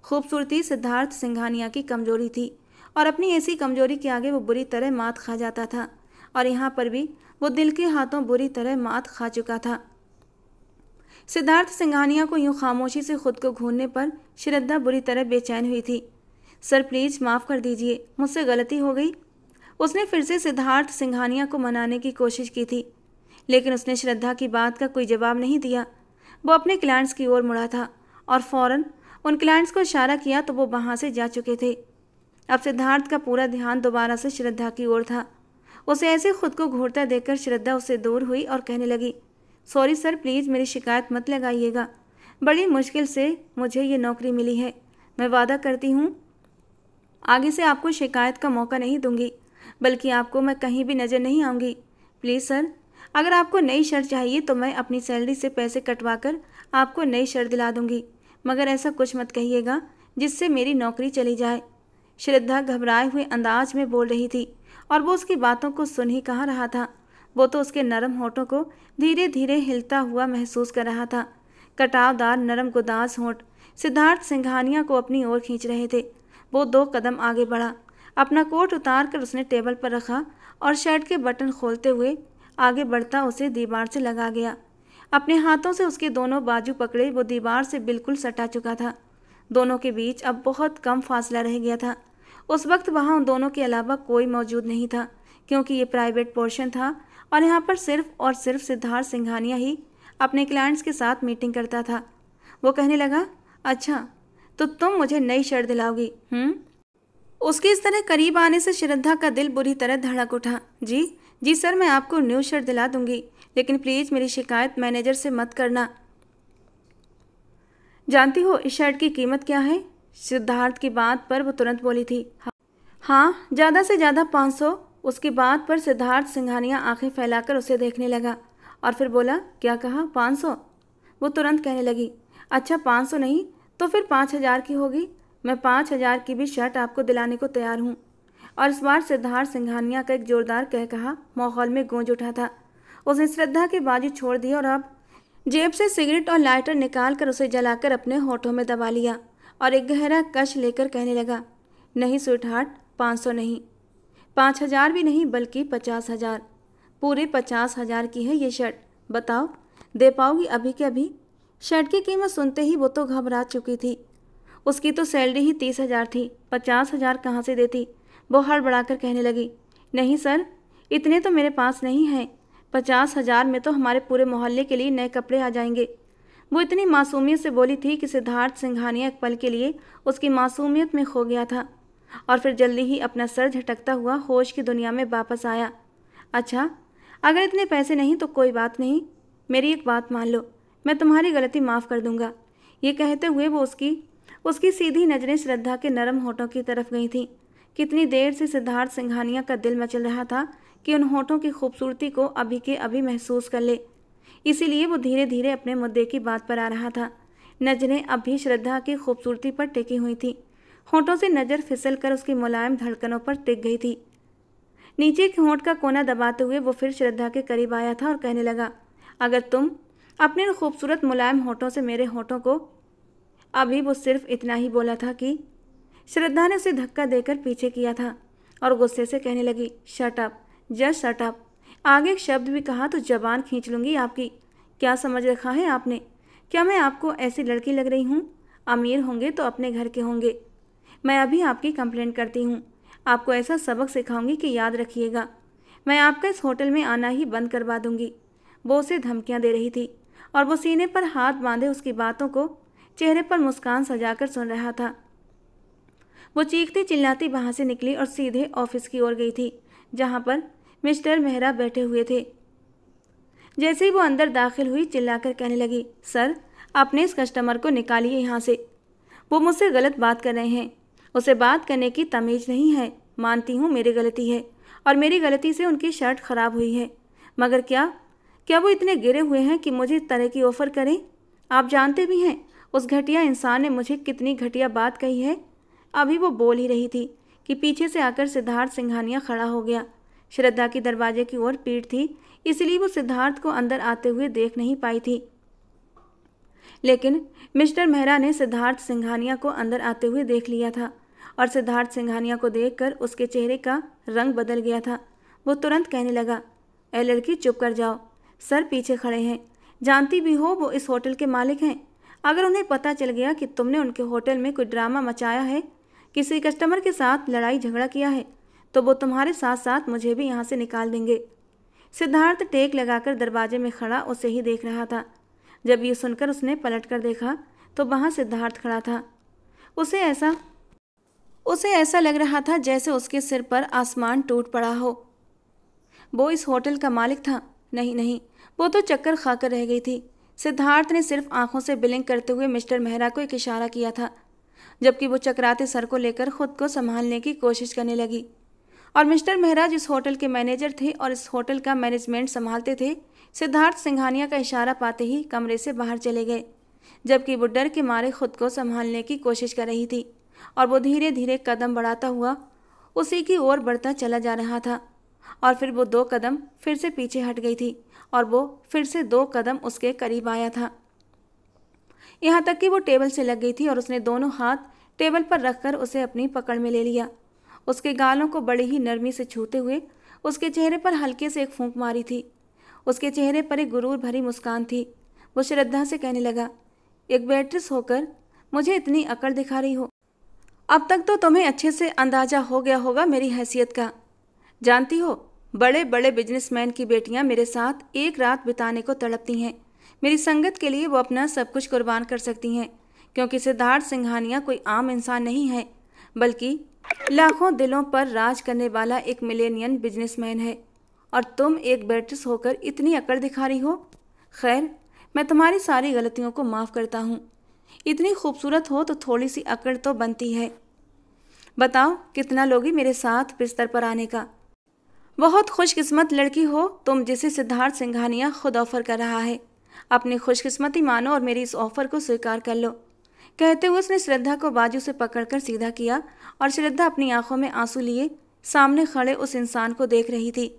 खूबसूरती सिद्धार्थ सिंघानिया की कमजोरी थी और अपनी ऐसी कमजोरी के आगे वो बुरी तरह मात खा जाता था। और यहाँ पर भी वो दिल के हाथों बुरी तरह मात खा चुका था। सिद्धार्थ सिंघानिया को यूं खामोशी से खुद को घूरने पर श्रद्धा बुरी तरह बेचैन हुई थी। सर प्लीज़ माफ़ कर दीजिए, मुझसे गलती हो गई। उसने फिर से सिद्धार्थ सिंघानिया को मनाने की कोशिश की थी, लेकिन उसने श्रद्धा की बात का कोई जवाब नहीं दिया। वो अपने क्लाइंट्स की ओर मुड़ा था और फौरन उन क्लाइंट्स को इशारा किया तो वो वहाँ से जा चुके थे। अब सिद्धार्थ का पूरा ध्यान दोबारा से श्रद्धा की ओर था। उसे ऐसे खुद को घूरता देखकर श्रद्धा उससे दूर हुई और कहने लगी, सॉरी सर, प्लीज़ मेरी शिकायत मत लगाइएगा। बड़ी मुश्किल से मुझे ये नौकरी मिली है। मैं वादा करती हूँ आगे से आपको शिकायत का मौका नहीं दूंगी, बल्कि आपको मैं कहीं भी नज़र नहीं आऊँगी। प्लीज़ सर, अगर आपको नई शर्ट चाहिए तो मैं अपनी सैलरी से पैसे कटवा कर आपको नई शर्ट दिला दूंगी, मगर ऐसा कुछ मत कहिएगा जिससे मेरी नौकरी चली जाए। श्रद्धा घबराए हुए अंदाज में बोल रही थी और वो उसकी बातों को सुन ही कहाँ रहा था। वो तो उसके नरम होठों को धीरे धीरे हिलता हुआ महसूस कर रहा था। कटावदार नरम गुदास होंठ सिद्धार्थ सिंघानिया को अपनी ओर खींच रहे थे। वो 2 कदम आगे बढ़ा, अपना कोट उतार कर उसने टेबल पर रखा और शर्ट के बटन खोलते हुए आगे बढ़ता उसे दीवार से लगा गया। अपने हाथों से उसके दोनों बाजू पकड़े वो दीवार से बिल्कुल सटा चुका था। दोनों के बीच अब बहुत कम फासला रह गया था। उस वक्त वहाँ उन दोनों के अलावा कोई मौजूद नहीं था, क्योंकि ये प्राइवेट पोर्शन था और यहाँ पर सिर्फ और सिर्फ सिद्धार्थ सिंघानिया ही अपने क्लाइंट्स के साथ मीटिंग करता था। वो कहने लगा, अच्छा तो तुम मुझे नई शर्ट दिलाओगी? उसके इस तरह करीब आने से श्रद्धा का दिल बुरी तरह धड़क उठा। जी जी सर, मैं आपको न्यू शर्ट दिला दूंगी, लेकिन प्लीज़ मेरी शिकायत मैनेजर से मत करना। जानती हो इस शर्ट की कीमत क्या है? सिद्धार्थ की बात पर वो तुरंत बोली थी, हाँ ज़्यादा से ज़्यादा 500। उसकी बात पर सिद्धार्थ सिंघानिया आंखें फैलाकर उसे देखने लगा और फिर बोला, क्या कहा? 500? वो तुरंत कहने लगी, अच्छा 500 नहीं तो फिर 5000 की होगी। मैं 5000 की भी शर्ट आपको दिलाने को तैयार हूँ। और इस बार सिद्धार्थ सिंघानिया का एक जोरदार कह कहा माहौल में गूंज उठा था। उसने श्रद्धा के बाजू छोड़ दिया और अब जेब से सिगरेट और लाइटर निकाल कर उसे जलाकर अपने होठों में दबा लिया और एक गहरा कश लेकर कहने लगा, नहीं स्वीटहार्ट, 500 नहीं, 5000 भी नहीं, बल्कि 50,000। पूरे 50,000 की है ये शर्ट। बताओ दे पाओगी अभी के अभी? शर्ट की कीमत सुनते ही वो तो घबरा चुकी थी। उसकी तो सैलरी ही 30,000 थी, 50,000 कहाँ से देती? वो हड़बड़ाकर कहने लगी, नहीं सर, इतने तो मेरे पास नहीं हैं। 50,000 में तो हमारे पूरे मोहल्ले के लिए नए कपड़े आ जाएंगे। वो इतनी मासूमियत से बोली थी कि सिद्धार्थ सिंघानिया एक पल के लिए उसकी मासूमियत में खो गया था और फिर जल्दी ही अपना सर झटकता हुआ होश की दुनिया में वापस आया। अच्छा, अगर इतने पैसे नहीं तो कोई बात नहीं, मेरी एक बात मान लो, मैं तुम्हारी गलती माफ़ कर दूंगा। ये कहते हुए वो उसकी सीधी नज़रें श्रद्धा के नरम होठों की तरफ गई थीं। कितनी देर से सिद्धार्थ सिंघानिया का दिल मचल रहा था कि उन होठों की खूबसूरती को अभी के अभी महसूस कर ले। इसीलिए वो धीरे धीरे अपने मुद्दे की बात पर आ रहा था। नज़रें अब भी श्रद्धा की खूबसूरती पर टिकी हुई थी। होठों से नज़र फिसल कर उसकी मुलायम धड़कनों पर टिक गई थी। नीचे के होंठ का कोना दबाते हुए वो फिर श्रद्धा के करीब आया था और कहने लगा, अगर तुम अपने खूबसूरत मुलायम होठों से मेरे होठों को, अभी वो सिर्फ इतना ही बोला था कि श्रद्धा ने उसे धक्का देकर पीछे किया था और गुस्से से कहने लगी, shut up, just shut up. आगे एक शब्द भी कहा तो जबान खींच लूँगी आपकी। क्या समझ रखा है आपने? क्या मैं आपको ऐसी लड़की लग रही हूँ? अमीर होंगे तो अपने घर के होंगे। मैं अभी आपकी कंप्लेंट करती हूँ। आपको ऐसा सबक सिखाऊंगी कि याद रखिएगा, मैं आपका इस होटल में आना ही बंद करवा दूंगी। वो उसे धमकियाँ दे रही थी और वो सीने पर हाथ बांधे उसकी बातों को चेहरे पर मुस्कान सजाकर सुन रहा था। वो चीखती चिल्लाती वहाँ से निकली और सीधे ऑफिस की ओर गई थी, जहाँ पर मिस्टर मेहरा बैठे हुए थे। जैसे ही वो अंदर दाखिल हुई, चिल्लाकर कहने लगी, सर अपने इस कस्टमर को निकालिए यहाँ से। वो मुझसे गलत बात कर रहे हैं। उसे बात करने की तमीज़ नहीं है। मानती हूँ मेरी गलती है और मेरी गलती से उनकी शर्ट ख़राब हुई है, मगर क्या वो इतने गिरे हुए हैं कि मुझे इस तरह की ऑफ़र करें? आप जानते भी हैं उस घटिया इंसान ने मुझे कितनी घटिया बात कही है। अभी वो बोल ही रही थी कि पीछे से आकर सिद्धार्थ सिंघानिया खड़ा हो गया। श्रद्धा की दरवाजे की ओर पीठ थी, इसलिए वो सिद्धार्थ को अंदर आते हुए देख नहीं पाई थी। लेकिन मिस्टर मेहरा ने सिद्धार्थ सिंघानिया को अंदर आते हुए देख लिया था और सिद्धार्थ सिंघानिया को देखकर उसके चेहरे का रंग बदल गया था। वो तुरंत कहने लगा, ए लड़की चुप कर जाओ, सर पीछे खड़े हैं। जानती भी हो वो इस होटल के मालिक हैं। अगर उन्हें पता चल गया कि तुमने उनके होटल में कोई ड्रामा मचाया है, किसी कस्टमर के साथ लड़ाई झगड़ा किया है, तो वो तुम्हारे साथ साथ मुझे भी यहाँ से निकाल देंगे। सिद्धार्थ टेक लगाकर दरवाजे में खड़ा उसे ही देख रहा था। जब ये सुनकर उसने पलट कर देखा तो वहाँ सिद्धार्थ खड़ा था। उसे ऐसा लग रहा था जैसे उसके सिर पर आसमान टूट पड़ा हो। वो इस होटल का मालिक था? नहीं, वो तो चक्कर खाकर रह गई थी। सिद्धार्थ ने सिर्फ आंखों से बिलिंग करते हुए मिस्टर मेहरा को एक इशारा किया था, जबकि वो चकराते सर को लेकर खुद को संभालने की कोशिश करने लगी। और मिस्टर मेहरा जिस होटल के मैनेजर थे और इस होटल का मैनेजमेंट संभालते थे, सिद्धार्थ सिंघानिया का इशारा पाते ही कमरे से बाहर चले गए, जबकि वो डर के मारे खुद को संभालने की कोशिश कर रही थी। और वो धीरे धीरे कदम बढ़ाता हुआ उसी की ओर बढ़ता चला जा रहा था। और फिर वो 2 कदम फिर से पीछे हट गई थी और वो फिर से 2 कदम उसके करीब आया था, यहाँ तक कि वो टेबल से लग गई थी और उसने दोनों हाथ टेबल पर रखकर उसे अपनी पकड़ में ले लिया। उसके गालों को बड़ी ही नरमी से छूते हुए उसके चेहरे पर हल्के से एक फूंक मारी थी। उसके चेहरे पर एक गुरूर भरी मुस्कान थी। वो श्रद्धा से कहने लगा, एक वेट्रेस होकर मुझे इतनी अकड़ दिखा रही हो? अब तक तो तुम्हें अच्छे से अंदाजा हो गया होगा मेरी हैसियत का। जानती हो, बड़े बड़े बिजनेसमैन की बेटियां मेरे साथ एक रात बिताने को तड़पती हैं। मेरी संगत के लिए वो अपना सब कुछ कुर्बान कर सकती हैं, क्योंकि सिद्धार्थ सिंघानिया कोई आम इंसान नहीं है, बल्कि लाखों दिलों पर राज करने वाला एक मिलेनियन बिजनेसमैन है। और तुम एक बेट्रेस होकर इतनी अकड़ दिखा रही हो। खैर, मैं तुम्हारी सारी गलतियों को माफ़ करता हूँ। इतनी खूबसूरत हो तो थोड़ी सी अकड़ तो बनती है। बताओ, कितना लोगी मेरे साथ बिस्तर पर आने का? बहुत खुशकिस्मत लड़की हो तुम, जिसे सिद्धार्थ सिंघानिया खुद ऑफर कर रहा है। अपनी खुशकिस्मती मानो और मेरी इस ऑफर को स्वीकार कर लो। कहते हुए उसने श्रद्धा को बाजू से पकड़कर सीधा किया और श्रद्धा अपनी आंखों में आंसू लिए सामने खड़े उस इंसान को देख रही थी,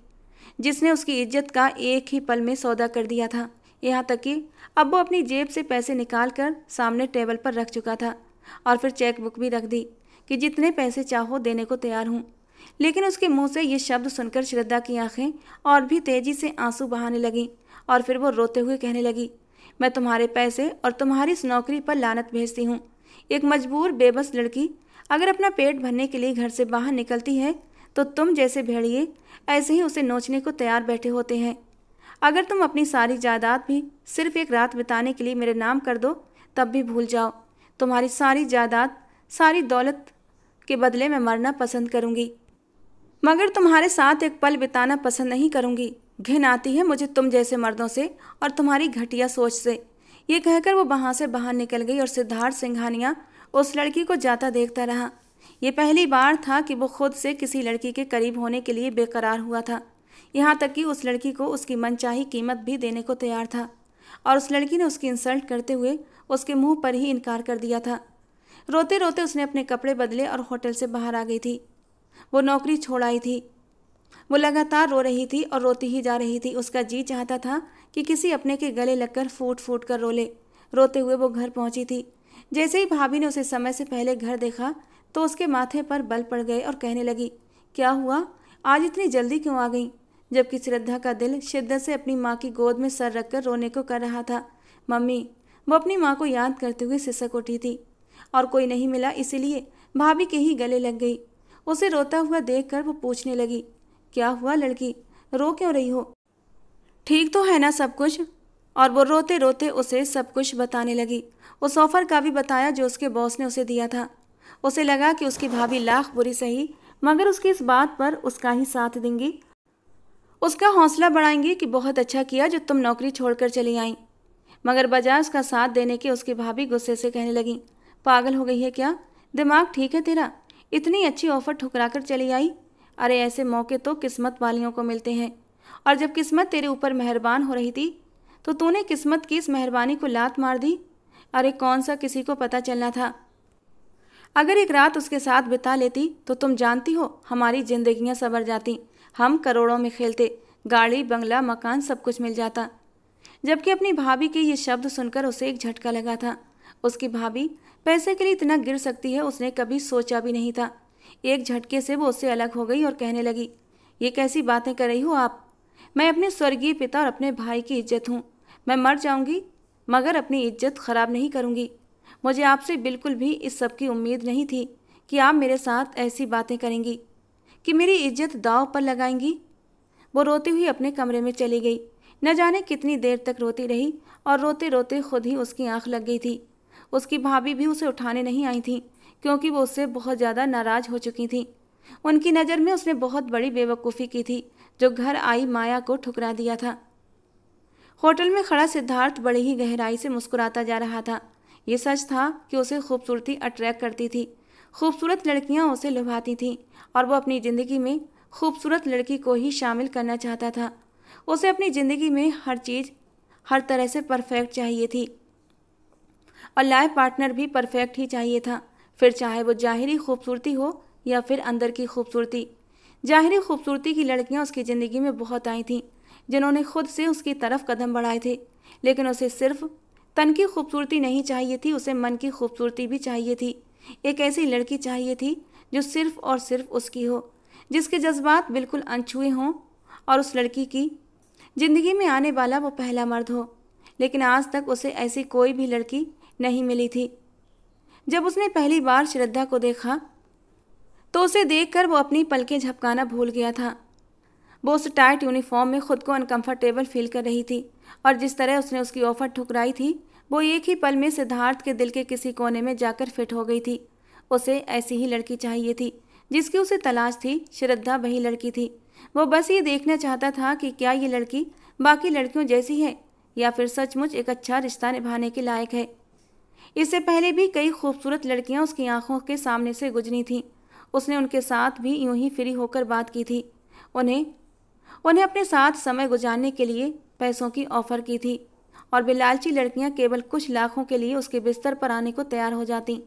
जिसने उसकी इज्जत का एक ही पल में सौदा कर दिया था। यहाँ तक कि अब वो अपनी जेब से पैसे निकाल कर सामने टेबल पर रख चुका था और फिर चेक बुक भी रख दी कि जितने पैसे चाहो देने को तैयार हूँ। लेकिन उसके मुंह से ये शब्द सुनकर श्रद्धा की आंखें और भी तेजी से आंसू बहाने लगीं और फिर वो रोते हुए कहने लगी, मैं तुम्हारे पैसे और तुम्हारी इस नौकरी पर लानत भेजती हूँ। एक मजबूर बेबस लड़की अगर अपना पेट भरने के लिए घर से बाहर निकलती है तो तुम जैसे भेड़िए ऐसे ही उसे नोचने को तैयार बैठे होते हैं। अगर तुम अपनी सारी जायदाद भी सिर्फ एक रात बिताने के लिए मेरे नाम कर दो तब भी भूल जाओ। तुम्हारी सारी जायदाद, सारी दौलत के बदले मैं मरना पसंद करूंगी, मगर तुम्हारे साथ एक पल बिताना पसंद नहीं करूंगी। घिन आती है मुझे तुम जैसे मर्दों से और तुम्हारी घटिया सोच से। ये कहकर वो वहाँ से बाहर निकल गई और सिद्धार्थ सिंघानिया उस लड़की को जाता देखता रहा। ये पहली बार था कि वो खुद से किसी लड़की के करीब होने के लिए बेकरार हुआ था। यहाँ तक कि उस लड़की को उसकी मनचाही कीमत भी देने को तैयार था और उस लड़की ने उसकी इंसल्ट करते हुए उसके मुंह पर ही इनकार कर दिया था। रोते रोते उसने अपने कपड़े बदले और होटल से बाहर आ गई थी। वो नौकरी छोड़ आई थी। वो लगातार रो रही थी और रोती ही जा रही थी। उसका जी चाहता था कि किसी अपने के गले लगकर फूट फूट कर रो ले। रोते हुए वो घर पहुंची थी। जैसे ही भाभी ने उसे समय से पहले घर देखा तो उसके माथे पर बल पड़ गए और कहने लगी, क्या हुआ, आज इतनी जल्दी क्यों आ गई? जबकि श्रद्धा का दिल शिद्दत से अपनी माँ की गोद में सर रखकर रोने को कर रहा था। मम्मी, वो अपनी माँ को याद करते हुए सिसक उठी थी और कोई नहीं मिला, इसीलिए भाभी के ही गले लग गई। उसे रोता हुआ देखकर वो पूछने लगी, क्या हुआ लड़की, रो क्यों रही हो? ठीक तो है ना सब कुछ? और वो रोते रोते उसे सब कुछ बताने लगी। उस ऑफर का भी बताया जो उसके बॉस ने उसे दिया था। उसे लगा कि उसकी भाभी लाख बुरी सही, मगर उसकी इस बात पर उसका ही साथ देंगी, उसका हौसला बढ़ाएंगी कि बहुत अच्छा किया जो तुम नौकरी छोड़कर चली आई। मगर बजाय उसका साथ देने के उसकी भाभी गुस्से से कहने लगी, पागल हो गई है क्या? दिमाग ठीक है तेरा? इतनी अच्छी ऑफर ठुकरा कर चली आई। अरे ऐसे मौके तो किस्मत वालियों को मिलते हैं, और जब किस्मत तेरे ऊपर मेहरबान हो रही थी तो तूने किस्मत की इस मेहरबानी को लात मार दी। अरे कौन सा किसी को पता चलना था? अगर एक रात उसके साथ बिता लेती तो तुम जानती हो हमारी जिंदगियां संवर जाती। हम करोड़ों में खेलते, गाड़ी बंगला मकान सब कुछ मिल जाता। जबकि अपनी भाभी के ये शब्द सुनकर उसे एक झटका लगा था। उसकी भाभी पैसे के लिए इतना गिर सकती है उसने कभी सोचा भी नहीं था। एक झटके से वो उससे अलग हो गई और कहने लगी, ये कैसी बातें कर रही हो आप? मैं अपने स्वर्गीय पिता और अपने भाई की इज्जत हूँ। मैं मर जाऊंगी मगर अपनी इज्जत खराब नहीं करूंगी। मुझे आपसे बिल्कुल भी इस सब की उम्मीद नहीं थी कि आप मेरे साथ ऐसी बातें करेंगी, कि मेरी इज्जत दांव पर लगाएंगी। वो रोती हुई अपने कमरे में चली गई। न जाने कितनी देर तक रोती रही और रोते रोते खुद ही उसकी आंख लग गई थी। उसकी भाभी भी उसे उठाने नहीं आई थी, क्योंकि वो उससे बहुत ज़्यादा नाराज़ हो चुकी थी। उनकी नज़र में उसने बहुत बड़ी बेवकूफ़ी की थी जो घर आई माया को ठुकरा दिया था। होटल में खड़ा सिद्धार्थ बड़ी ही गहराई से मुस्कुराता जा रहा था। ये सच था कि उसे खूबसूरती अट्रैक्ट करती थी। खूबसूरत लड़कियां उसे लुभाती थीं और वो अपनी ज़िंदगी में खूबसूरत लड़की को ही शामिल करना चाहता था। उसे अपनी ज़िंदगी में हर चीज़ हर तरह से परफेक्ट चाहिए थी और लाइफ पार्टनर भी परफेक्ट ही चाहिए था, फिर चाहे वो ज़ाहिरी खूबसूरती हो या फिर अंदर की खूबसूरती। ज़ाहिरी खूबसूरती की लड़कियां उसकी ज़िंदगी में बहुत आई थीं, जिन्होंने खुद से उसकी तरफ कदम बढ़ाए थे, लेकिन उसे सिर्फ तन की खूबसूरती नहीं चाहिए थी, उसे मन की खूबसूरती भी चाहिए थी। एक ऐसी लड़की चाहिए थी जो सिर्फ और सिर्फ उसकी हो, जिसके जज्बात बिल्कुल अनछुए हों और उस लड़की की ज़िंदगी में आने वाला वो पहला मर्द हो। लेकिन आज तक उसे ऐसी कोई भी लड़की नहीं मिली थी। जब उसने पहली बार श्रद्धा को देखा तो उसे देखकर वो अपनी पलकें झपकाना भूल गया था। वो उस टाइट यूनिफॉर्म में खुद को अनकंफर्टेबल फील कर रही थी और जिस तरह उसने उसकी ऑफर ठुकराई थी वो एक ही पल में सिद्धार्थ के दिल के किसी कोने में जाकर फिट हो गई थी। उसे ऐसी ही लड़की चाहिए थी जिसकी उसे तलाश थी। श्रद्धा वही लड़की थी। वो बस ये देखना चाहता था कि क्या ये लड़की बाकी लड़कियों जैसी है या फिर सचमुच एक अच्छा रिश्ता निभाने के लायक है। इससे पहले भी कई खूबसूरत लड़कियां उसकी आंखों के सामने से गुजरी थीं। उसने उनके साथ भी यूं ही फ्री होकर बात की थी। उन्हें उन्हें अपने साथ समय गुजारने के लिए पैसों की ऑफ़र की थी और वे लालची लड़कियां केवल कुछ लाखों के लिए उसके बिस्तर पर आने को तैयार हो जाती।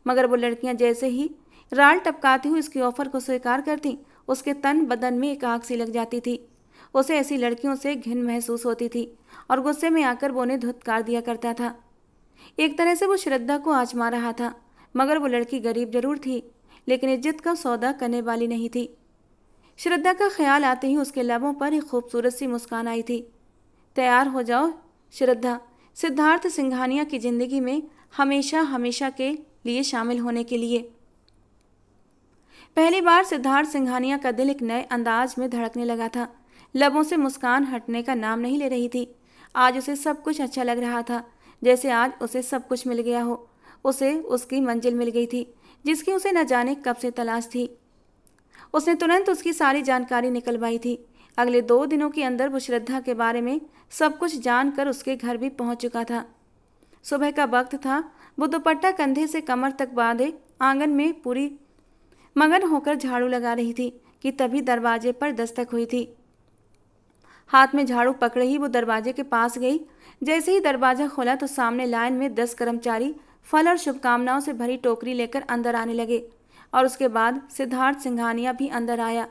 मगर वो लड़कियां जैसे ही राल टपकाती हुई उसकी ऑफ़र को स्वीकार करती, उसके तन बदन में एक आग सी लग जाती थी। उसे ऐसी लड़कियों से घिन महसूस होती थी और गुस्से में आकर वो उन्हें धुतकार दिया करता था। एक तरह से वो श्रद्धा को आजमा रहा था, मगर वो लड़की गरीब जरूर थी लेकिन इज्जत का सौदा करने वाली नहीं थी। श्रद्धा का ख्याल आते ही उसके लबों पर एक खूबसूरत सी मुस्कान आई थी। तैयार हो जाओ श्रद्धा, सिद्धार्थ सिंघानिया की जिंदगी में हमेशा हमेशा के लिए शामिल होने के लिए। पहली बार सिद्धार्थ सिंघानिया का दिल एक नए अंदाज में धड़कने लगा था। लबों से मुस्कान हटने का नाम नहीं ले रही थी। आज उसे सब कुछ अच्छा लग रहा था, जैसे आज उसे सब कुछ मिल गया हो। उसे उसकी मंजिल मिल गई थी जिसकी उसे न जाने कब से तलाश थी। उसने तुरंत उसकी सारी जानकारी निकलवाई थी। अगले 2 दिनों के अंदर वो श्रद्धा के बारे में सब कुछ जानकर उसके घर भी पहुंच चुका था। सुबह का वक्त था। वो दुपट्टा कंधे से कमर तक बांधे आंगन में पूरी मगन होकर झाड़ू लगा रही थी कि तभी दरवाजे पर दस्तक हुई थी। हाथ में झाड़ू पकड़े ही वो दरवाजे के पास गई। जैसे ही दरवाजा खोला तो सामने लाइन में 10 कर्मचारी फल और शुभकामनाओं से भरी टोकरी लेकर अंदर आने लगे और उसके बाद सिद्धार्थ सिंघानिया भी अंदर आया।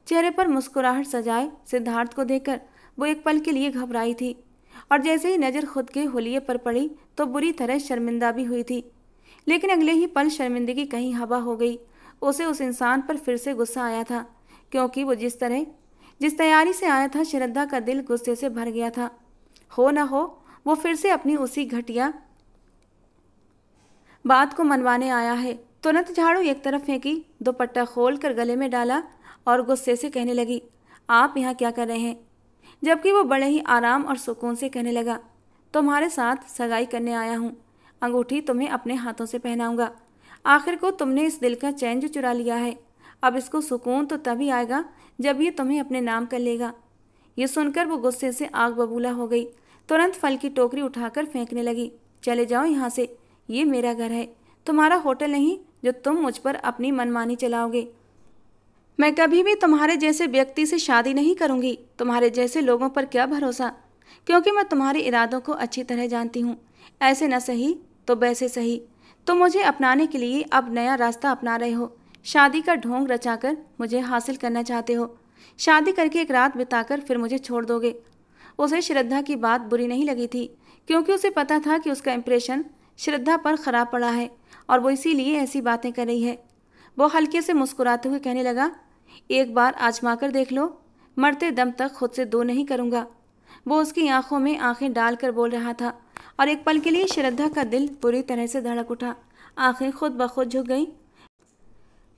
चेहरे पर मुस्कुराहट सजाए सिद्धार्थ को देखकर वो एक पल के लिए घबराई थी और जैसे ही नज़र खुद के हुलिये पर पड़ी तो बुरी तरह शर्मिंदा भी हुई थी। लेकिन अगले ही पल शर्मिंदगी कहीं हवा हो गई। उसे उस इंसान पर फिर से गुस्सा आया था क्योंकि वो जिस तैयारी से आया था, श्रद्धा का दिल गुस्से से भर गया था। हो न हो वो फिर से अपनी उसी घटिया बात को मनवाने आया है। तुरंत झाड़ू एक तरफ फेंकी, दुपट्टा खोल कर गले में डाला और गुस्से से कहने लगी, आप यहाँ क्या कर रहे हैं? जबकि वो बड़े ही आराम और सुकून से कहने लगा, तुम्हारे साथ सगाई करने आया हूँ। अंगूठी तुम्हें अपने हाथों से पहनाऊंगा। आखिर को तुमने इस दिल का चैन जो चुरा लिया है, अब इसको सुकून तो तभी आएगा जब ये तुम्हें अपने नाम कर लेगा। ये सुनकर वो गुस्से से आग बबूला हो गई। तुरंत फल की टोकरी उठाकर फेंकने लगी। चले जाओ यहाँ से, ये मेरा घर है, तुम्हारा होटल नहीं जो तुम मुझ पर अपनी मनमानी चलाओगे। मैं कभी भी तुम्हारे जैसे व्यक्ति से शादी नहीं करूँगी। तुम्हारे जैसे लोगों पर क्या भरोसा, क्योंकि मैं तुम्हारे इरादों को अच्छी तरह जानती हूँ। ऐसे न सही तो वैसे सही, तुम मुझे अपनाने के लिए अब नया रास्ता अपना रहे हो। शादी का ढोंग रचाकर मुझे हासिल करना चाहते हो। शादी करके एक रात बिताकर फिर मुझे छोड़ दोगे। उसे श्रद्धा की बात बुरी नहीं लगी थी क्योंकि उसे पता था कि उसका इंप्रेशन श्रद्धा पर खराब पड़ा है और वो इसीलिए ऐसी बातें कर रही है। वो हल्के से मुस्कुराते हुए कहने लगा, एक बार आजमा कर देख लो, मरते दम तक खुद से 2 नहीं करूँगा। वो उसकी आंखों में आंखें डालकर बोल रहा था और एक पल के लिए श्रद्धा का दिल पूरी तरह से धड़क उठा। आंखें खुद ब खुद झुक गईं।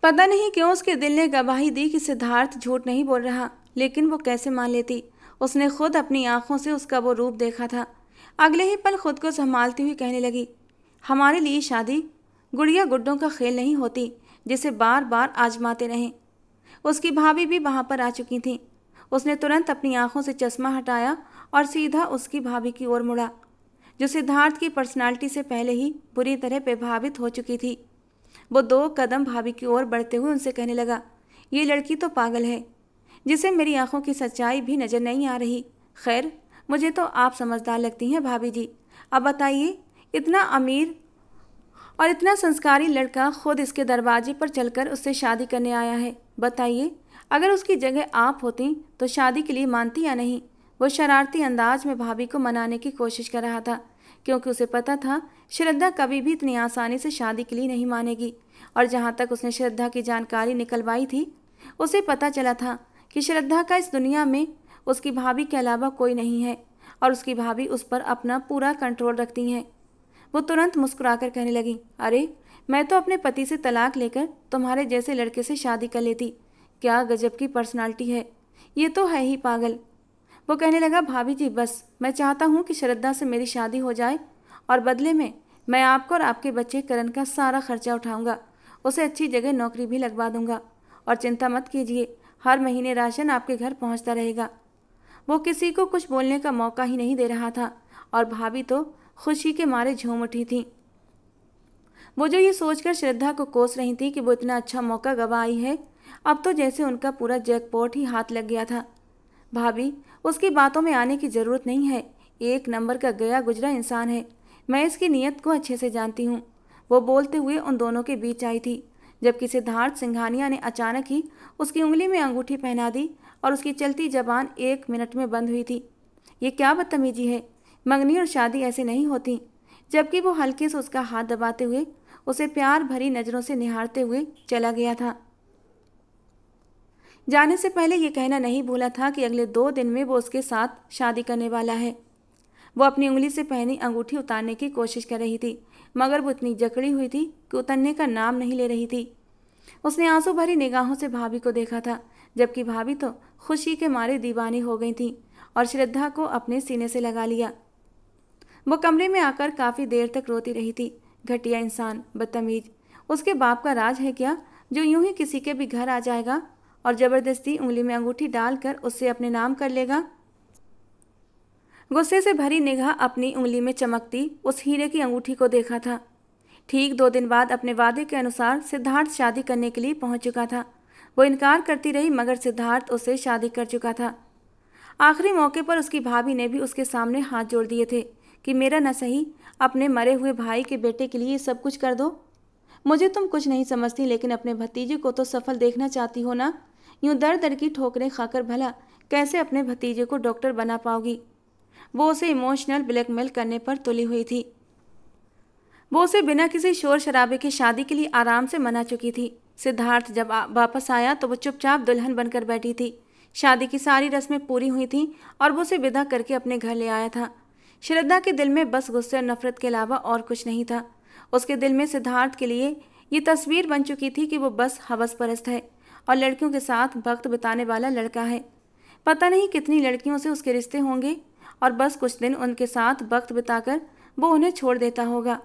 पता नहीं क्यों उसके दिल ने गवाही दी कि सिद्धार्थ झूठ नहीं बोल रहा, लेकिन वो कैसे मान लेती? उसने खुद अपनी आंखों से उसका वो रूप देखा था। अगले ही पल खुद को संभालती हुई कहने लगी, हमारे लिए शादी गुड़िया गुड्डों का खेल नहीं होती जिसे बार बार आजमाते रहें। उसकी भाभी भी वहाँ पर आ चुकी थी। उसने तुरंत अपनी आंखों से चश्मा हटाया और सीधा उसकी भाभी की ओर मुड़ा, जो सिद्धार्थ की पर्सनालिटी से पहले ही बुरी तरह प्रभावित हो चुकी थी। वो 2 कदम भाभी की ओर बढ़ते हुए उनसे कहने लगा, ये लड़की तो पागल है, जिसे मेरी आंखों की सच्चाई भी नज़र नहीं आ रही। खैर, मुझे तो आप समझदार लगती हैं भाभी जी। अब बताइए, इतना अमीर और इतना संस्कारी लड़का खुद इसके दरवाजे पर चलकर उससे शादी करने आया है। बताइए, अगर उसकी जगह आप होती तो शादी के लिए मानती या नहीं? वो शरारती अंदाज में भाभी को मनाने की कोशिश कर रहा था क्योंकि उसे पता था श्रद्धा कभी भी इतनी आसानी से शादी के लिए नहीं मानेगी। और जहाँ तक उसने श्रद्धा की जानकारी निकलवाई थी, उसे पता चला था कि श्रद्धा का इस दुनिया में उसकी भाभी के अलावा कोई नहीं है और उसकी भाभी उस पर अपना पूरा कंट्रोल रखती हैं। वो तुरंत मुस्कुराकर कहने लगी, अरे मैं तो अपने पति से तलाक लेकर तुम्हारे जैसे लड़के से शादी कर लेती। क्या गजब की पर्सनालिटी है, ये तो है ही पागल। वो कहने लगा, भाभी जी बस, मैं चाहता हूँ कि श्रद्धा से मेरी शादी हो जाए और बदले में मैं आपको और आपके बच्चे करण का सारा खर्चा उठाऊंगा, उसे अच्छी जगह नौकरी भी लगवा दूंगा और चिंता मत कीजिए, हर महीने राशन आपके घर पहुंचता रहेगा। वो किसी को कुछ बोलने का मौका ही नहीं दे रहा था और भाभी तो खुशी के मारे झूम उठी थी। वो जो ये सोचकर श्रद्धा को कोस रही थी कि वो इतना अच्छा मौका गवा आई है, अब तो जैसे उनका पूरा जैकपॉट ही हाथ लग गया था। भाभी, उसकी बातों में आने की ज़रूरत नहीं है, एक नंबर का गया गुजरा इंसान है, मैं इसकी नीयत को अच्छे से जानती हूँ। वो बोलते हुए उन दोनों के बीच आई थी, जबकि सिद्धार्थ सिंघानिया ने अचानक ही उसकी उंगली में अंगूठी पहना दी और उसकी चलती जबान 1 मिनट में बंद हुई थी। ये क्या बदतमीजी है, मंगनी और शादी ऐसे नहीं होती। जबकि वो हल्के से उसका हाथ दबाते हुए उसे प्यार भरी नज़रों से निहारते हुए चला गया था। जाने से पहले ये कहना नहीं भूला था कि अगले 2 दिन में वो उसके साथ शादी करने वाला है। वो अपनी उंगली से पहनी अंगूठी उतारने की कोशिश कर रही थी, मगर वो इतनी जकड़ी हुई थी कि उतरने का नाम नहीं ले रही थी। उसने आंसू भरी निगाहों से भाभी को देखा था, जबकि भाभी तो खुशी के मारे दीवानी हो गई थी और श्रद्धा को अपने सीने से लगा लिया। वो कमरे में आकर काफ़ी देर तक रोती रही थी। घटिया इंसान, बदतमीज, उसके बाप का राज है क्या जो यूं ही किसी के भी घर आ जाएगा और ज़बरदस्ती उंगली में अंगूठी डालकर उससे अपने नाम कर लेगा। गुस्से से भरी निगाह अपनी उंगली में चमकती उस हीरे की अंगूठी को देखा था। ठीक 2 दिन बाद अपने वादे के अनुसार सिद्धार्थ शादी करने के लिए पहुंच चुका था। वो इनकार करती रही, मगर सिद्धार्थ उससे शादी कर चुका था। आखिरी मौके पर उसकी भाभी ने भी उसके सामने हाथ जोड़ दिए थे कि मेरा न सही, अपने मरे हुए भाई के बेटे के लिए सब कुछ कर दो। मुझे तुम कुछ नहीं समझती, लेकिन अपने भतीजे को तो सफल देखना चाहती हो ना। यूं दर दर की ठोकरें खाकर भला कैसे अपने भतीजे को डॉक्टर बना पाओगी। वो उसे इमोशनल ब्लैकमेल करने पर तुली हुई थी। वो उसे बिना किसी शोर शराबे की शादी के लिए आराम से मना चुकी थी। सिद्धार्थ जब वापस आया तो वो चुपचाप दुल्हन बनकर बैठी थी। शादी की सारी रस्में पूरी हुई थीं और वो उसे विदा करके अपने घर ले आया था। श्रद्धा के दिल में बस गुस्से और नफरत के अलावा और कुछ नहीं था। उसके दिल में सिद्धार्थ के लिए ये तस्वीर बन चुकी थी कि वो बस हवस परस्त है और लड़कियों के साथ वक्त बिताने वाला लड़का है। पता नहीं कितनी लड़कियों से उसके रिश्ते होंगे और बस कुछ दिन उनके साथ वक्त बिताकर वो उन्हें छोड़ देता होगा।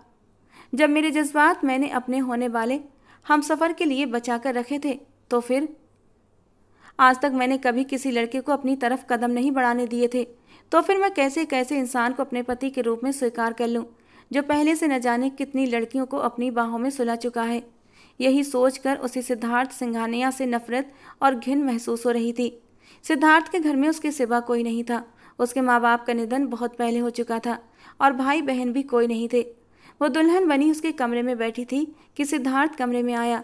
जब मेरे जज्बात मैंने अपने होने वाले हम सफ़र के लिए बचा कर रखे थे, तो फिर आज तक मैंने कभी किसी लड़के को अपनी तरफ कदम नहीं बढ़ाने दिए थे, तो फिर मैं कैसे कैसे इंसान को अपने पति के रूप में स्वीकार कर लूं, जो पहले से न जाने कितनी लड़कियों को अपनी बाहों में सुला चुका है। यही सोचकर उसे सिद्धार्थ सिंघानिया से नफरत और घिन महसूस हो रही थी। सिद्धार्थ के घर में उसके सिवा कोई नहीं था। उसके माँ बाप का निधन बहुत पहले हो चुका था और भाई बहन भी कोई नहीं थे। वो दुल्हन बनी उसके कमरे में बैठी थी कि सिद्धार्थ कमरे में आया।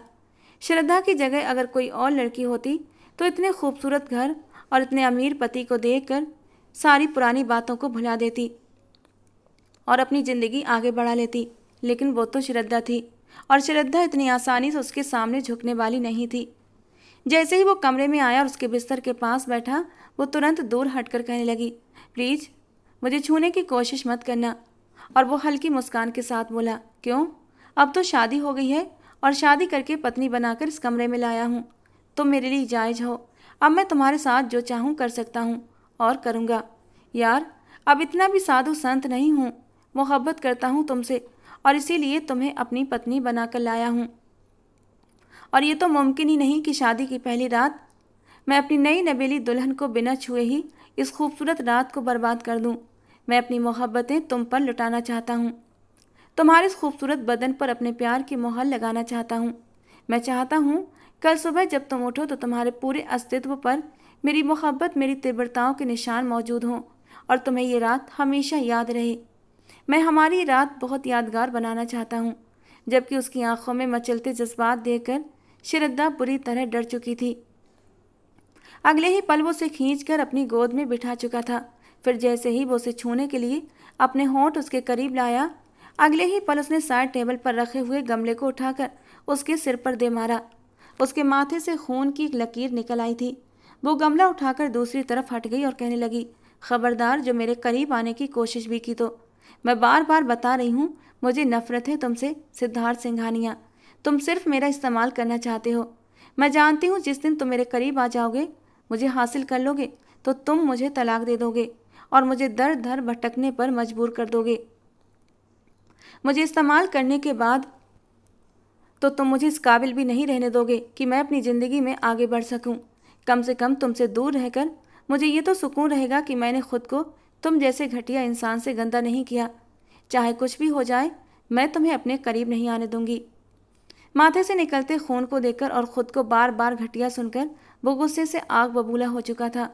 श्रद्धा की जगह अगर कोई और लड़की होती तो इतने खूबसूरत घर और इतने अमीर पति को देखकर सारी पुरानी बातों को भुला देती और अपनी ज़िंदगी आगे बढ़ा लेती। लेकिन वो तो श्रद्धा थी और श्रद्धा इतनी आसानी से उसके सामने झुकने वाली नहीं थी। जैसे ही वो कमरे में आया और उसके बिस्तर के पास बैठा, वो तुरंत दूर हटकर कहने लगी, प्लीज़ मुझे छूने की कोशिश मत करना। और वो हल्की मुस्कान के साथ बोला, क्यों? अब तो शादी हो गई है और शादी करके पत्नी बनाकर इस कमरे में लाया हूँ। तुम मेरे लिए जायज़ हो। अब मैं तुम्हारे साथ जो चाहूँ कर सकता हूँ और करूँगा। यार, अब इतना भी साधु संत नहीं हूँ, मोहब्बत करता हूँ तुमसे और इसीलिए तुम्हें अपनी पत्नी बनाकर लाया हूँ। और ये तो मुमकिन ही नहीं कि शादी की पहली रात मैं अपनी नई नवेली दुल्हन को बिना छुए ही इस खूबसूरत रात को बर्बाद कर दूँ। मैं अपनी मोहब्बतें तुम पर लुटाना चाहता हूँ, तुम्हारे इस खूबसूरत बदन पर अपने प्यार की मोहर लगाना चाहता हूँ। मैं चाहता हूँ कल सुबह जब तुम उठो तो तुम्हारे पूरे अस्तित्व पर मेरी मोहब्बत, मेरी तीव्रताओं के निशान मौजूद हों और तुम्हें ये रात हमेशा याद रहे। मैं हमारी रात बहुत यादगार बनाना चाहता हूँ। जबकि उसकी आंखों में मचलते जज्बात देखकर श्रद्धा बुरी तरह डर चुकी थी। अगले ही पल वो उसे खींचकर अपनी गोद में बिठा चुका था। फिर जैसे ही वो उसे छूने के लिए अपने होंठ उसके करीब लाया, अगले ही पल उसने साइड टेबल पर रखे हुए गमले को उठाकर उसके सिर पर दे मारा। उसके माथे से खून की एक लकीर निकल आई थी। वो गमला उठाकर दूसरी तरफ हट गई और कहने लगी, खबरदार जो मेरे करीब आने की कोशिश भी की तो मैं बार बार बता रही हूँ, मुझे नफरत है तुमसे सिद्धार्थ सिंघानिया। तुम सिर्फ मेरा इस्तेमाल करना चाहते हो। मैं जानती हूँ जिस दिन तुम मेरे करीब आ जाओगे, मुझे हासिल कर लोगे, तो तुम मुझे तलाक दे दोगे और मुझे दर दर भटकने पर मजबूर कर दोगे। मुझे इस्तेमाल करने के बाद तो तुम मुझे इस काबिल भी नहीं रहने दोगे कि मैं अपनी ज़िंदगी में आगे बढ़ सकूं। कम से कम तुमसे दूर रहकर मुझे ये तो सुकून रहेगा कि मैंने खुद को तुम जैसे घटिया इंसान से गंदा नहीं किया। चाहे कुछ भी हो जाए, मैं तुम्हें अपने करीब नहीं आने दूंगी। माथे से निकलते खून को देखकर और ख़ुद को बार बार घटिया सुनकर वो गुस्से से आग बबूला हो चुका था।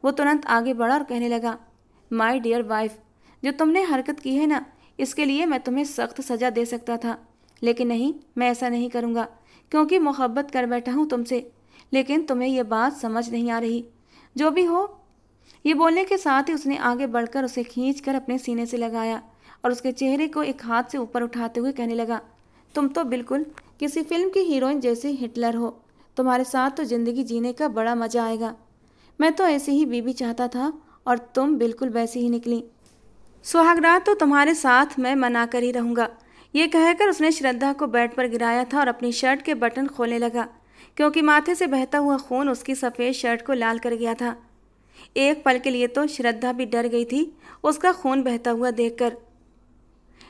वो तुरंत आगे बढ़ा और कहने लगा, माई डियर वाइफ, जो तुमने हरकत की है ना, इसके लिए मैं तुम्हें सख्त सज़ा दे सकता था, लेकिन नहीं, मैं ऐसा नहीं करूँगा, क्योंकि मोहब्बत कर बैठा हूँ तुमसे। लेकिन तुम्हें यह बात समझ नहीं आ रही। जो भी हो। ये बोलने के साथ ही उसने आगे बढ़कर उसे खींचकर अपने सीने से लगाया और उसके चेहरे को एक हाथ से ऊपर उठाते हुए कहने लगा, तुम तो बिल्कुल किसी फिल्म की हीरोइन जैसे हिटलर हो। तुम्हारे साथ तो ज़िंदगी जीने का बड़ा मज़ा आएगा। मैं तो ऐसी ही बीवी चाहता था और तुम बिल्कुल वैसी ही निकली। सुहागरात तो तुम्हारे साथ मैं मना कर ही रहूँगा। ये कहकर उसने श्रद्धा को बेड पर गिराया था और अपनी शर्ट के बटन खोलने लगा, क्योंकि माथे से बहता हुआ खून उसकी सफ़ेद शर्ट को लाल कर गया था। एक पल के लिए तो श्रद्धा भी डर गई थी उसका खून बहता हुआ देखकर।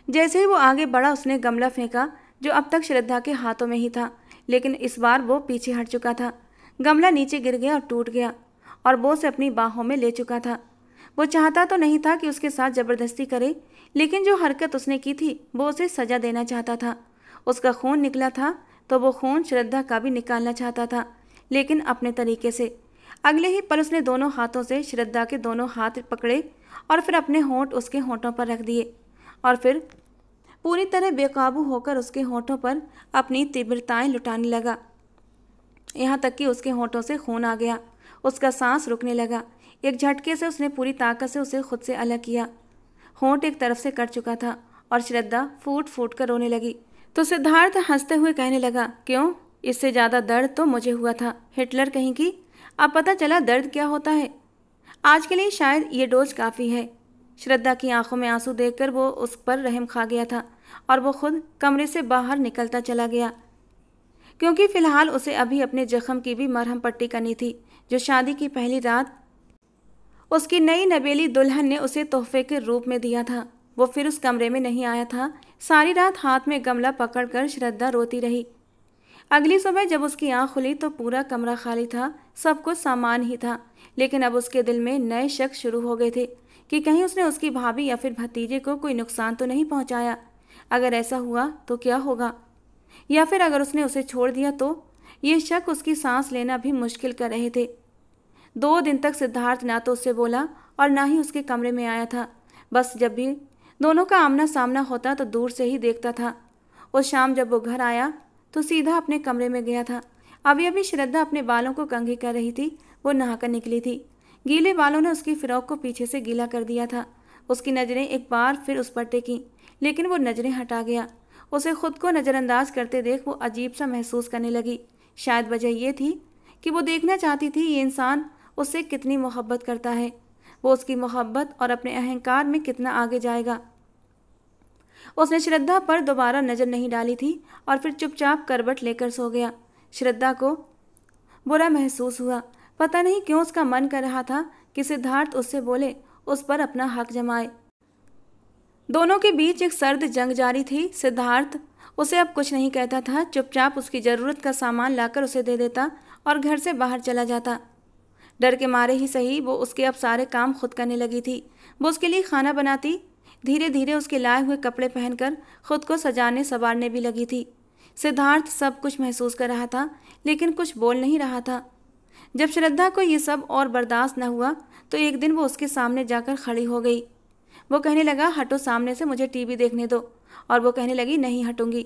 जैसे ही वो आगे बढ़ा, उसने गमला फेंका जो अब तक श्रद्धा के हाथों में ही था, लेकिन इस बार वो पीछे हट चुका था। गमला नीचे गिर गया और टूट गया और वो उसे अपनी बाहों में ले चुका था। वो चाहता तो नहीं था कि उसके साथ ज़बरदस्ती करे, लेकिन जो हरकत उसने की थी वो उसे सज़ा देना चाहता था। उसका खून निकला था तो वो खून श्रद्धा का भी निकालना चाहता था, लेकिन अपने तरीके से। अगले ही पल उसने दोनों हाथों से श्रद्धा के दोनों हाथ पकड़े और फिर अपने होंठ उसके होंठों पर रख दिए और फिर पूरी तरह बेकाबू होकर उसके होंठों पर अपनी तीव्रताएं लुटाने लगा, यहाँ तक कि उसके होंठों से खून आ गया। उसका सांस रुकने लगा। एक झटके से उसने पूरी ताकत से उसे खुद से अलग किया। होंठ एक तरफ से कट चुका था और श्रद्धा फूट फूट कर रोने लगी। तो सिद्धार्थ हंसते हुए कहने लगा, क्यों, इससे ज़्यादा दर्द तो मुझे हुआ था, हिटलर कहीं की। अब पता चला दर्द क्या होता है। आज के लिए शायद ये डोज काफ़ी है। श्रद्धा की आंखों में आंसू देखकर वो उस पर रहम खा गया था और वो खुद कमरे से बाहर निकलता चला गया, क्योंकि फ़िलहाल उसे अभी अपने जख्म की भी मरहम पट्टी करनी थी, जो शादी की पहली रात उसकी नई नवेली दुल्हन ने उसे तोहफे के रूप में दिया था। वो फिर उस कमरे में नहीं आया था। सारी रात हाथ में गमला पकड़कर श्रद्धा रोती रही। अगली सुबह जब उसकी आंख खुली तो पूरा कमरा खाली था, सब कुछ सामान ही था, लेकिन अब उसके दिल में नए शक शुरू हो गए थे कि कहीं उसने उसकी भाभी या फिर भतीजे को कोई नुकसान तो नहीं पहुंचाया। अगर ऐसा हुआ तो क्या होगा, या फिर अगर उसने उसे छोड़ दिया तो। ये शक उसकी सांस लेना भी मुश्किल कर रहे थे। 2 दिन तक सिद्धार्थ ना तो उससे बोला और ना ही उसके कमरे में आया था। बस जब भी दोनों का आमना सामना होता तो दूर से ही देखता था। उस शाम जब वो घर आया तो सीधा अपने कमरे में गया था। अभी अभी श्रद्धा अपने बालों को कंघी कर रही थी। वो नहाकर निकली थी। गीले बालों ने उसकी फ़िरौक को पीछे से गीला कर दिया था। उसकी नज़रें एक बार फिर उस पर टेकीं, लेकिन वो नज़रें हटा गया। उसे खुद को नज़रअंदाज करते देख वो अजीब सा महसूस करने लगी। शायद वजह ये थी कि वो देखना चाहती थी ये इंसान उससे कितनी मोहब्बत करता है, वो उसकी मोहब्बत और अपने अहंकार में कितना आगे जाएगा। उसने श्रद्धा पर दोबारा नज़र नहीं डाली थी और फिर चुपचाप करवट लेकर सो गया। श्रद्धा को बुरा महसूस हुआ। पता नहीं क्यों उसका मन कर रहा था कि सिद्धार्थ उससे बोले, उस पर अपना हक जमाए। दोनों के बीच एक सर्द जंग जारी थी। सिद्धार्थ उसे अब कुछ नहीं कहता था, चुपचाप उसकी ज़रूरत का सामान लाकर उसे दे देता और घर से बाहर चला जाता। डर के मारे ही सही, वो उसके अब सारे काम खुद करने लगी थी। वो उसके लिए खाना बनाती, धीरे धीरे उसके लाए हुए कपड़े पहनकर खुद को सजाने संवारने भी लगी थी। सिद्धार्थ सब कुछ महसूस कर रहा था, लेकिन कुछ बोल नहीं रहा था। जब श्रद्धा को ये सब और बर्दाश्त न हुआ तो एक दिन वो उसके सामने जाकर खड़ी हो गई। वो कहने लगा, हटो सामने से, मुझे टीवी देखने दो। और वो कहने लगी, नहीं हटूंगी।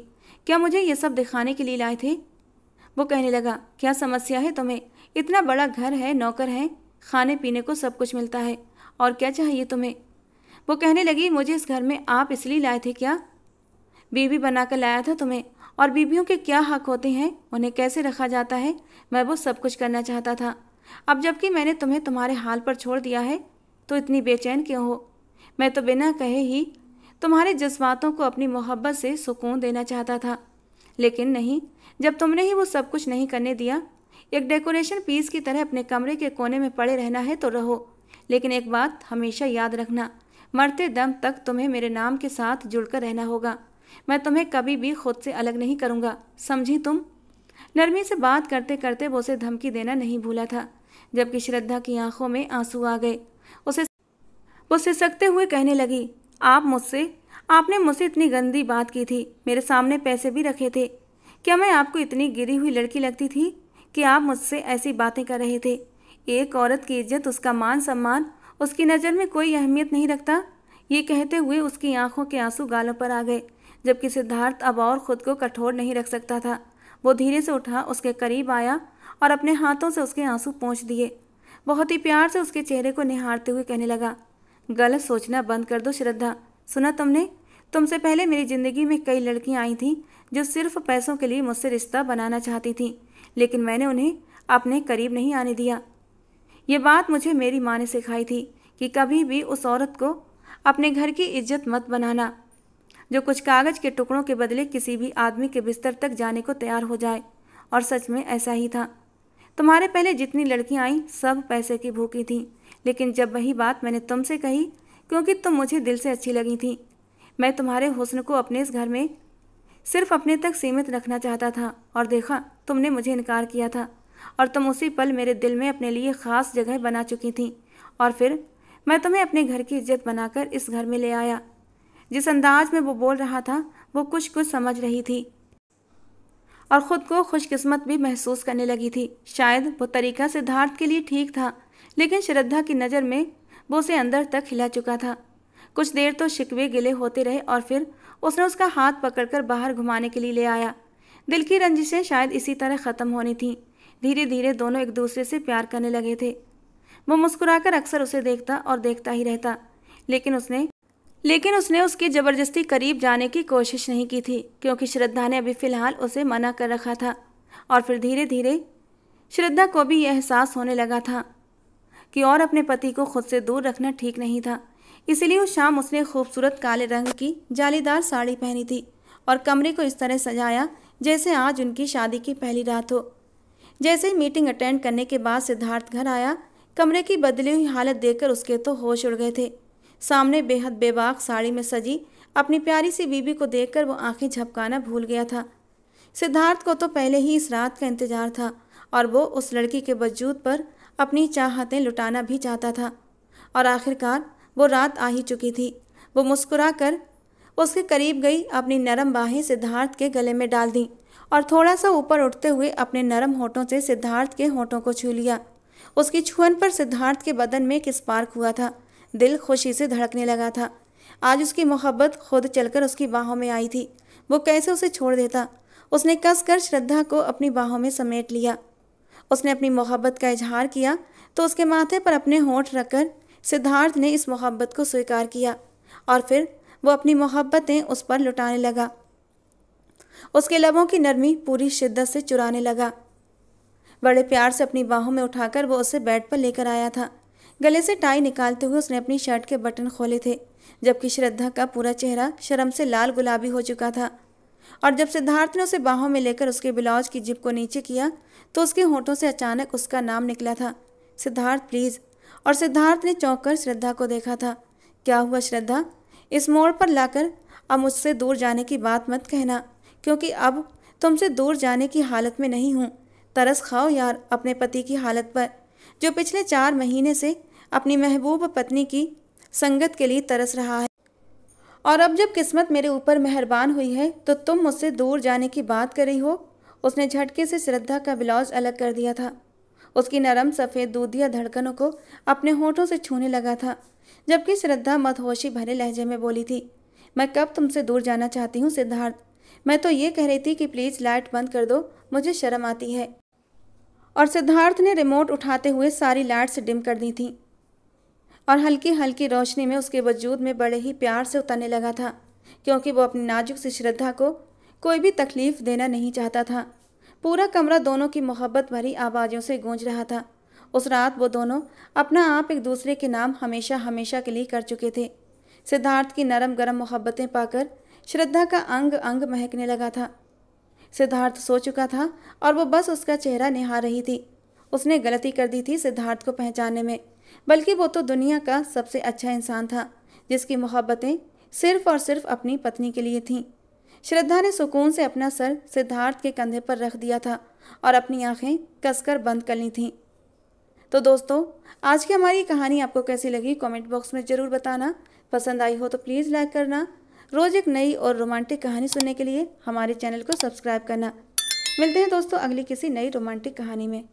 क्या मुझे ये सब दिखाने के लिए लाए थे? वो कहने लगा, क्या समस्या है तुम्हें? इतना बड़ा घर है, नौकर हैं, खाने पीने को सब कुछ मिलता है, और क्या चाहिए तुम्हें? वो कहने लगी, मुझे इस घर में आप इसलिए लाए थे क्या? बीवी बनाकर लाया था तुम्हें, और बीवियों के क्या हक होते हैं, उन्हें कैसे रखा जाता है, मैं वो सब कुछ करना चाहता था। अब जबकि मैंने तुम्हें तुम्हारे हाल पर छोड़ दिया है तो इतनी बेचैन क्यों हो? मैं तो बिना कहे ही तुम्हारे जज्बातों को अपनी मोहब्बत से सुकून देना चाहता था, लेकिन नहीं, जब तुमने ही वो सब कुछ नहीं करने दिया, एक डेकोरेशन पीस की तरह अपने कमरे के कोने में पड़े रहना है तो रहो, लेकिन एक बात हमेशा याद रखना, मरते दम तक तुम्हें मेरे नाम के साथ जुड़कर रहना होगा। मैं तुम्हें कभी भी खुद से अलग नहीं करूँगा, समझी तुम? नरमी से बात करते करते वो उसे धमकी देना नहीं भूला था, जबकि श्रद्धा की आंखों में आंसू आ गए। उसे वो सिसकते हुए कहने लगी, आपने मुझसे इतनी गंदी बात की थी, मेरे सामने पैसे भी रखे थे। क्या मैं आपको इतनी गिरी हुई लड़की लगती थी कि आप मुझसे ऐसी बातें कर रहे थे? एक औरत की इज्जत, उसका मान सम्मान उसकी नज़र में कोई अहमियत नहीं रखता। ये कहते हुए उसकी आंखों के आंसू गालों पर आ गए, जबकि सिद्धार्थ अब और खुद को कठोर नहीं रख सकता था। वो धीरे से उठा, उसके करीब आया और अपने हाथों से उसके आंसू पोंछ दिए। बहुत ही प्यार से उसके चेहरे को निहारते हुए कहने लगा, गलत सोचना बंद कर दो श्रद्धा। सुना तुमने? तुमसे पहले मेरी ज़िंदगी में कई लड़कियां आई थीं जो सिर्फ पैसों के लिए मुझसे रिश्ता बनाना चाहती थीं, लेकिन मैंने उन्हें अपने करीब नहीं आने दिया। ये बात मुझे मेरी माँ ने सिखाई थी कि कभी भी उस औरत को अपने घर की इज्जत मत बनाना जो कुछ कागज़ के टुकड़ों के बदले किसी भी आदमी के बिस्तर तक जाने को तैयार हो जाए। और सच में ऐसा ही था। तुम्हारे पहले जितनी लड़कियां आईं सब पैसे की भूखी थीं, लेकिन जब वही बात मैंने तुमसे कही, क्योंकि तुम मुझे दिल से अच्छी लगी थी, मैं तुम्हारे हुस्न को अपने इस घर में सिर्फ अपने तक सीमित रखना चाहता था, और देखा तुमने मुझे इनकार किया था, और तुम उसी पल मेरे दिल में अपने लिए ख़ास जगह बना चुकी थी। और फिर मैं तुम्हें अपने घर की इज्जत बनाकर इस घर में ले आया। जिस अंदाज में वो बोल रहा था, वो कुछ कुछ समझ रही थी और ख़ुद को खुशकिस्मत भी महसूस करने लगी थी। शायद वो तरीका सिद्धार्थ के लिए ठीक था, लेकिन श्रद्धा की नज़र में वो उसे अंदर तक हिला चुका था। कुछ देर तो शिकवे गिले होते रहे और फिर उसने उसका हाथ पकड़कर बाहर घुमाने के लिए ले आया। दिल की रंजिशें शायद इसी तरह ख़त्म होनी थीं। धीरे धीरे दोनों एक दूसरे से प्यार करने लगे थे। वो मुस्कुराकर अक्सर उसे देखता और देखता ही रहता, लेकिन उसने उसकी ज़बरदस्ती करीब जाने की कोशिश नहीं की थी, क्योंकि श्रद्धा ने अभी फ़िलहाल उसे मना कर रखा था। और फिर धीरे धीरे श्रद्धा को भी यह एहसास होने लगा था कि और अपने पति को खुद से दूर रखना ठीक नहीं था। इसलिए उस शाम उसने खूबसूरत काले रंग की जालीदार साड़ी पहनी थी और कमरे को इस तरह सजाया जैसे आज उनकी शादी की पहली रात हो। जैसे ही मीटिंग अटेंड करने के बाद सिद्धार्थ घर आया, कमरे की बदली हुई हालत देखकर उसके तो होश उड़ गए थे। सामने बेहद बेबाक साड़ी में सजी अपनी प्यारी सी बीबी को देखकर वो आंखें झपकाना भूल गया था। सिद्धार्थ को तो पहले ही इस रात का इंतजार था और वो उस लड़की के वजूद पर अपनी चाहतें लुटाना भी चाहता था। और आखिरकार वो रात आ ही चुकी थी। वो मुस्कुरा कर उसके करीब गई, अपनी नरम बाहें सिद्धार्थ के गले में डाल दी और थोड़ा सा ऊपर उठते हुए अपने नरम होठों से सिद्धार्थ के होठों को छू लिया। उसकी छुअन पर सिद्धार्थ के बदन में एक स्पार्क हुआ था। दिल खुशी से धड़कने लगा था। आज उसकी मोहब्बत खुद चलकर उसकी बाहों में आई थी। वो कैसे उसे छोड़ देता। उसने कसकर श्रद्धा को अपनी बाहों में समेट लिया। उसने अपनी मोहब्बत का इजहार किया तो उसके माथे पर अपने होंठ रखकर सिद्धार्थ ने इस मोहब्बत को स्वीकार किया और फिर वो अपनी मोहब्बतें उस पर लुटाने लगा। उसके लबों की नरमी पूरी शिद्दत से चुराने लगा। बड़े प्यार से अपनी बाहों में उठाकर वो उसे बेड पर लेकर आया था। गले से टाई निकालते हुए उसने अपनी शर्ट के बटन खोले थे, जबकि श्रद्धा का पूरा चेहरा शर्म से लाल गुलाबी हो चुका था। और जब सिद्धार्थ ने उसे बाहों में लेकर उसके ब्लाउज की जिप को नीचे किया तो उसके होठों से अचानक उसका नाम निकला था, सिद्धार्थ प्लीज़। और सिद्धार्थ ने चौंक कर श्रद्धा को देखा था। क्या हुआ श्रद्धा? इस मोड़ पर लाकर अब मुझसे दूर जाने की बात मत कहना, क्योंकि अब तुमसे दूर जाने की हालत में नहीं हूँ। तरस खाओ यार अपने पति की हालत पर, जो पिछले 4 महीने से अपनी महबूब पत्नी की संगत के लिए तरस रहा है। और अब जब किस्मत मेरे ऊपर मेहरबान हुई है तो तुम मुझसे दूर जाने की बात कर रही हो। उसने झटके से श्रद्धा का ब्लाउज अलग कर दिया था। उसकी नरम सफ़ेद दूधिया धड़कनों को अपने होठों से छूने लगा था, जबकि श्रद्धा मदहोशी भरे लहजे में बोली थी, मैं कब तुमसे दूर जाना चाहती हूँ सिद्धार्थ। मैं तो ये कह रही थी कि प्लीज़ लाइट बंद कर दो, मुझे शर्म आती है। और सिद्धार्थ ने रिमोट उठाते हुए सारी लाइट्स डिम कर दी थी और हल्की हल्की रोशनी में उसके वजूद में बड़े ही प्यार से उतरने लगा था, क्योंकि वो अपनी नाजुक सी श्रद्धा को कोई भी तकलीफ़ देना नहीं चाहता था। पूरा कमरा दोनों की मोहब्बत भरी आवाज़ों से गूंज रहा था। उस रात वो दोनों अपना आप एक दूसरे के नाम हमेशा हमेशा के लिए कर चुके थे। सिद्धार्थ की नरम गरम मोहब्बतें पाकर श्रद्धा का अंग अंग महकने लगा था। सिद्धार्थ सो चुका था और वो बस उसका चेहरा निहार रही थी। उसने गलती कर दी थी सिद्धार्थ को पहचानने में, बल्कि वो तो दुनिया का सबसे अच्छा इंसान था जिसकी मोहब्बतें सिर्फ और सिर्फ अपनी पत्नी के लिए थीं। श्रद्धा ने सुकून से अपना सर सिद्धार्थ के कंधे पर रख दिया था और अपनी आंखें कसकर बंद कर ली थीं। तो दोस्तों, आज की हमारी कहानी आपको कैसी लगी कमेंट बॉक्स में ज़रूर बताना। पसंद आई हो तो प्लीज़ लाइक करना। रोज़ एक नई और रोमांटिक कहानी सुनने के लिए हमारे चैनल को सब्सक्राइब करना। मिलते हैं दोस्तों अगली किसी नई रोमांटिक कहानी में।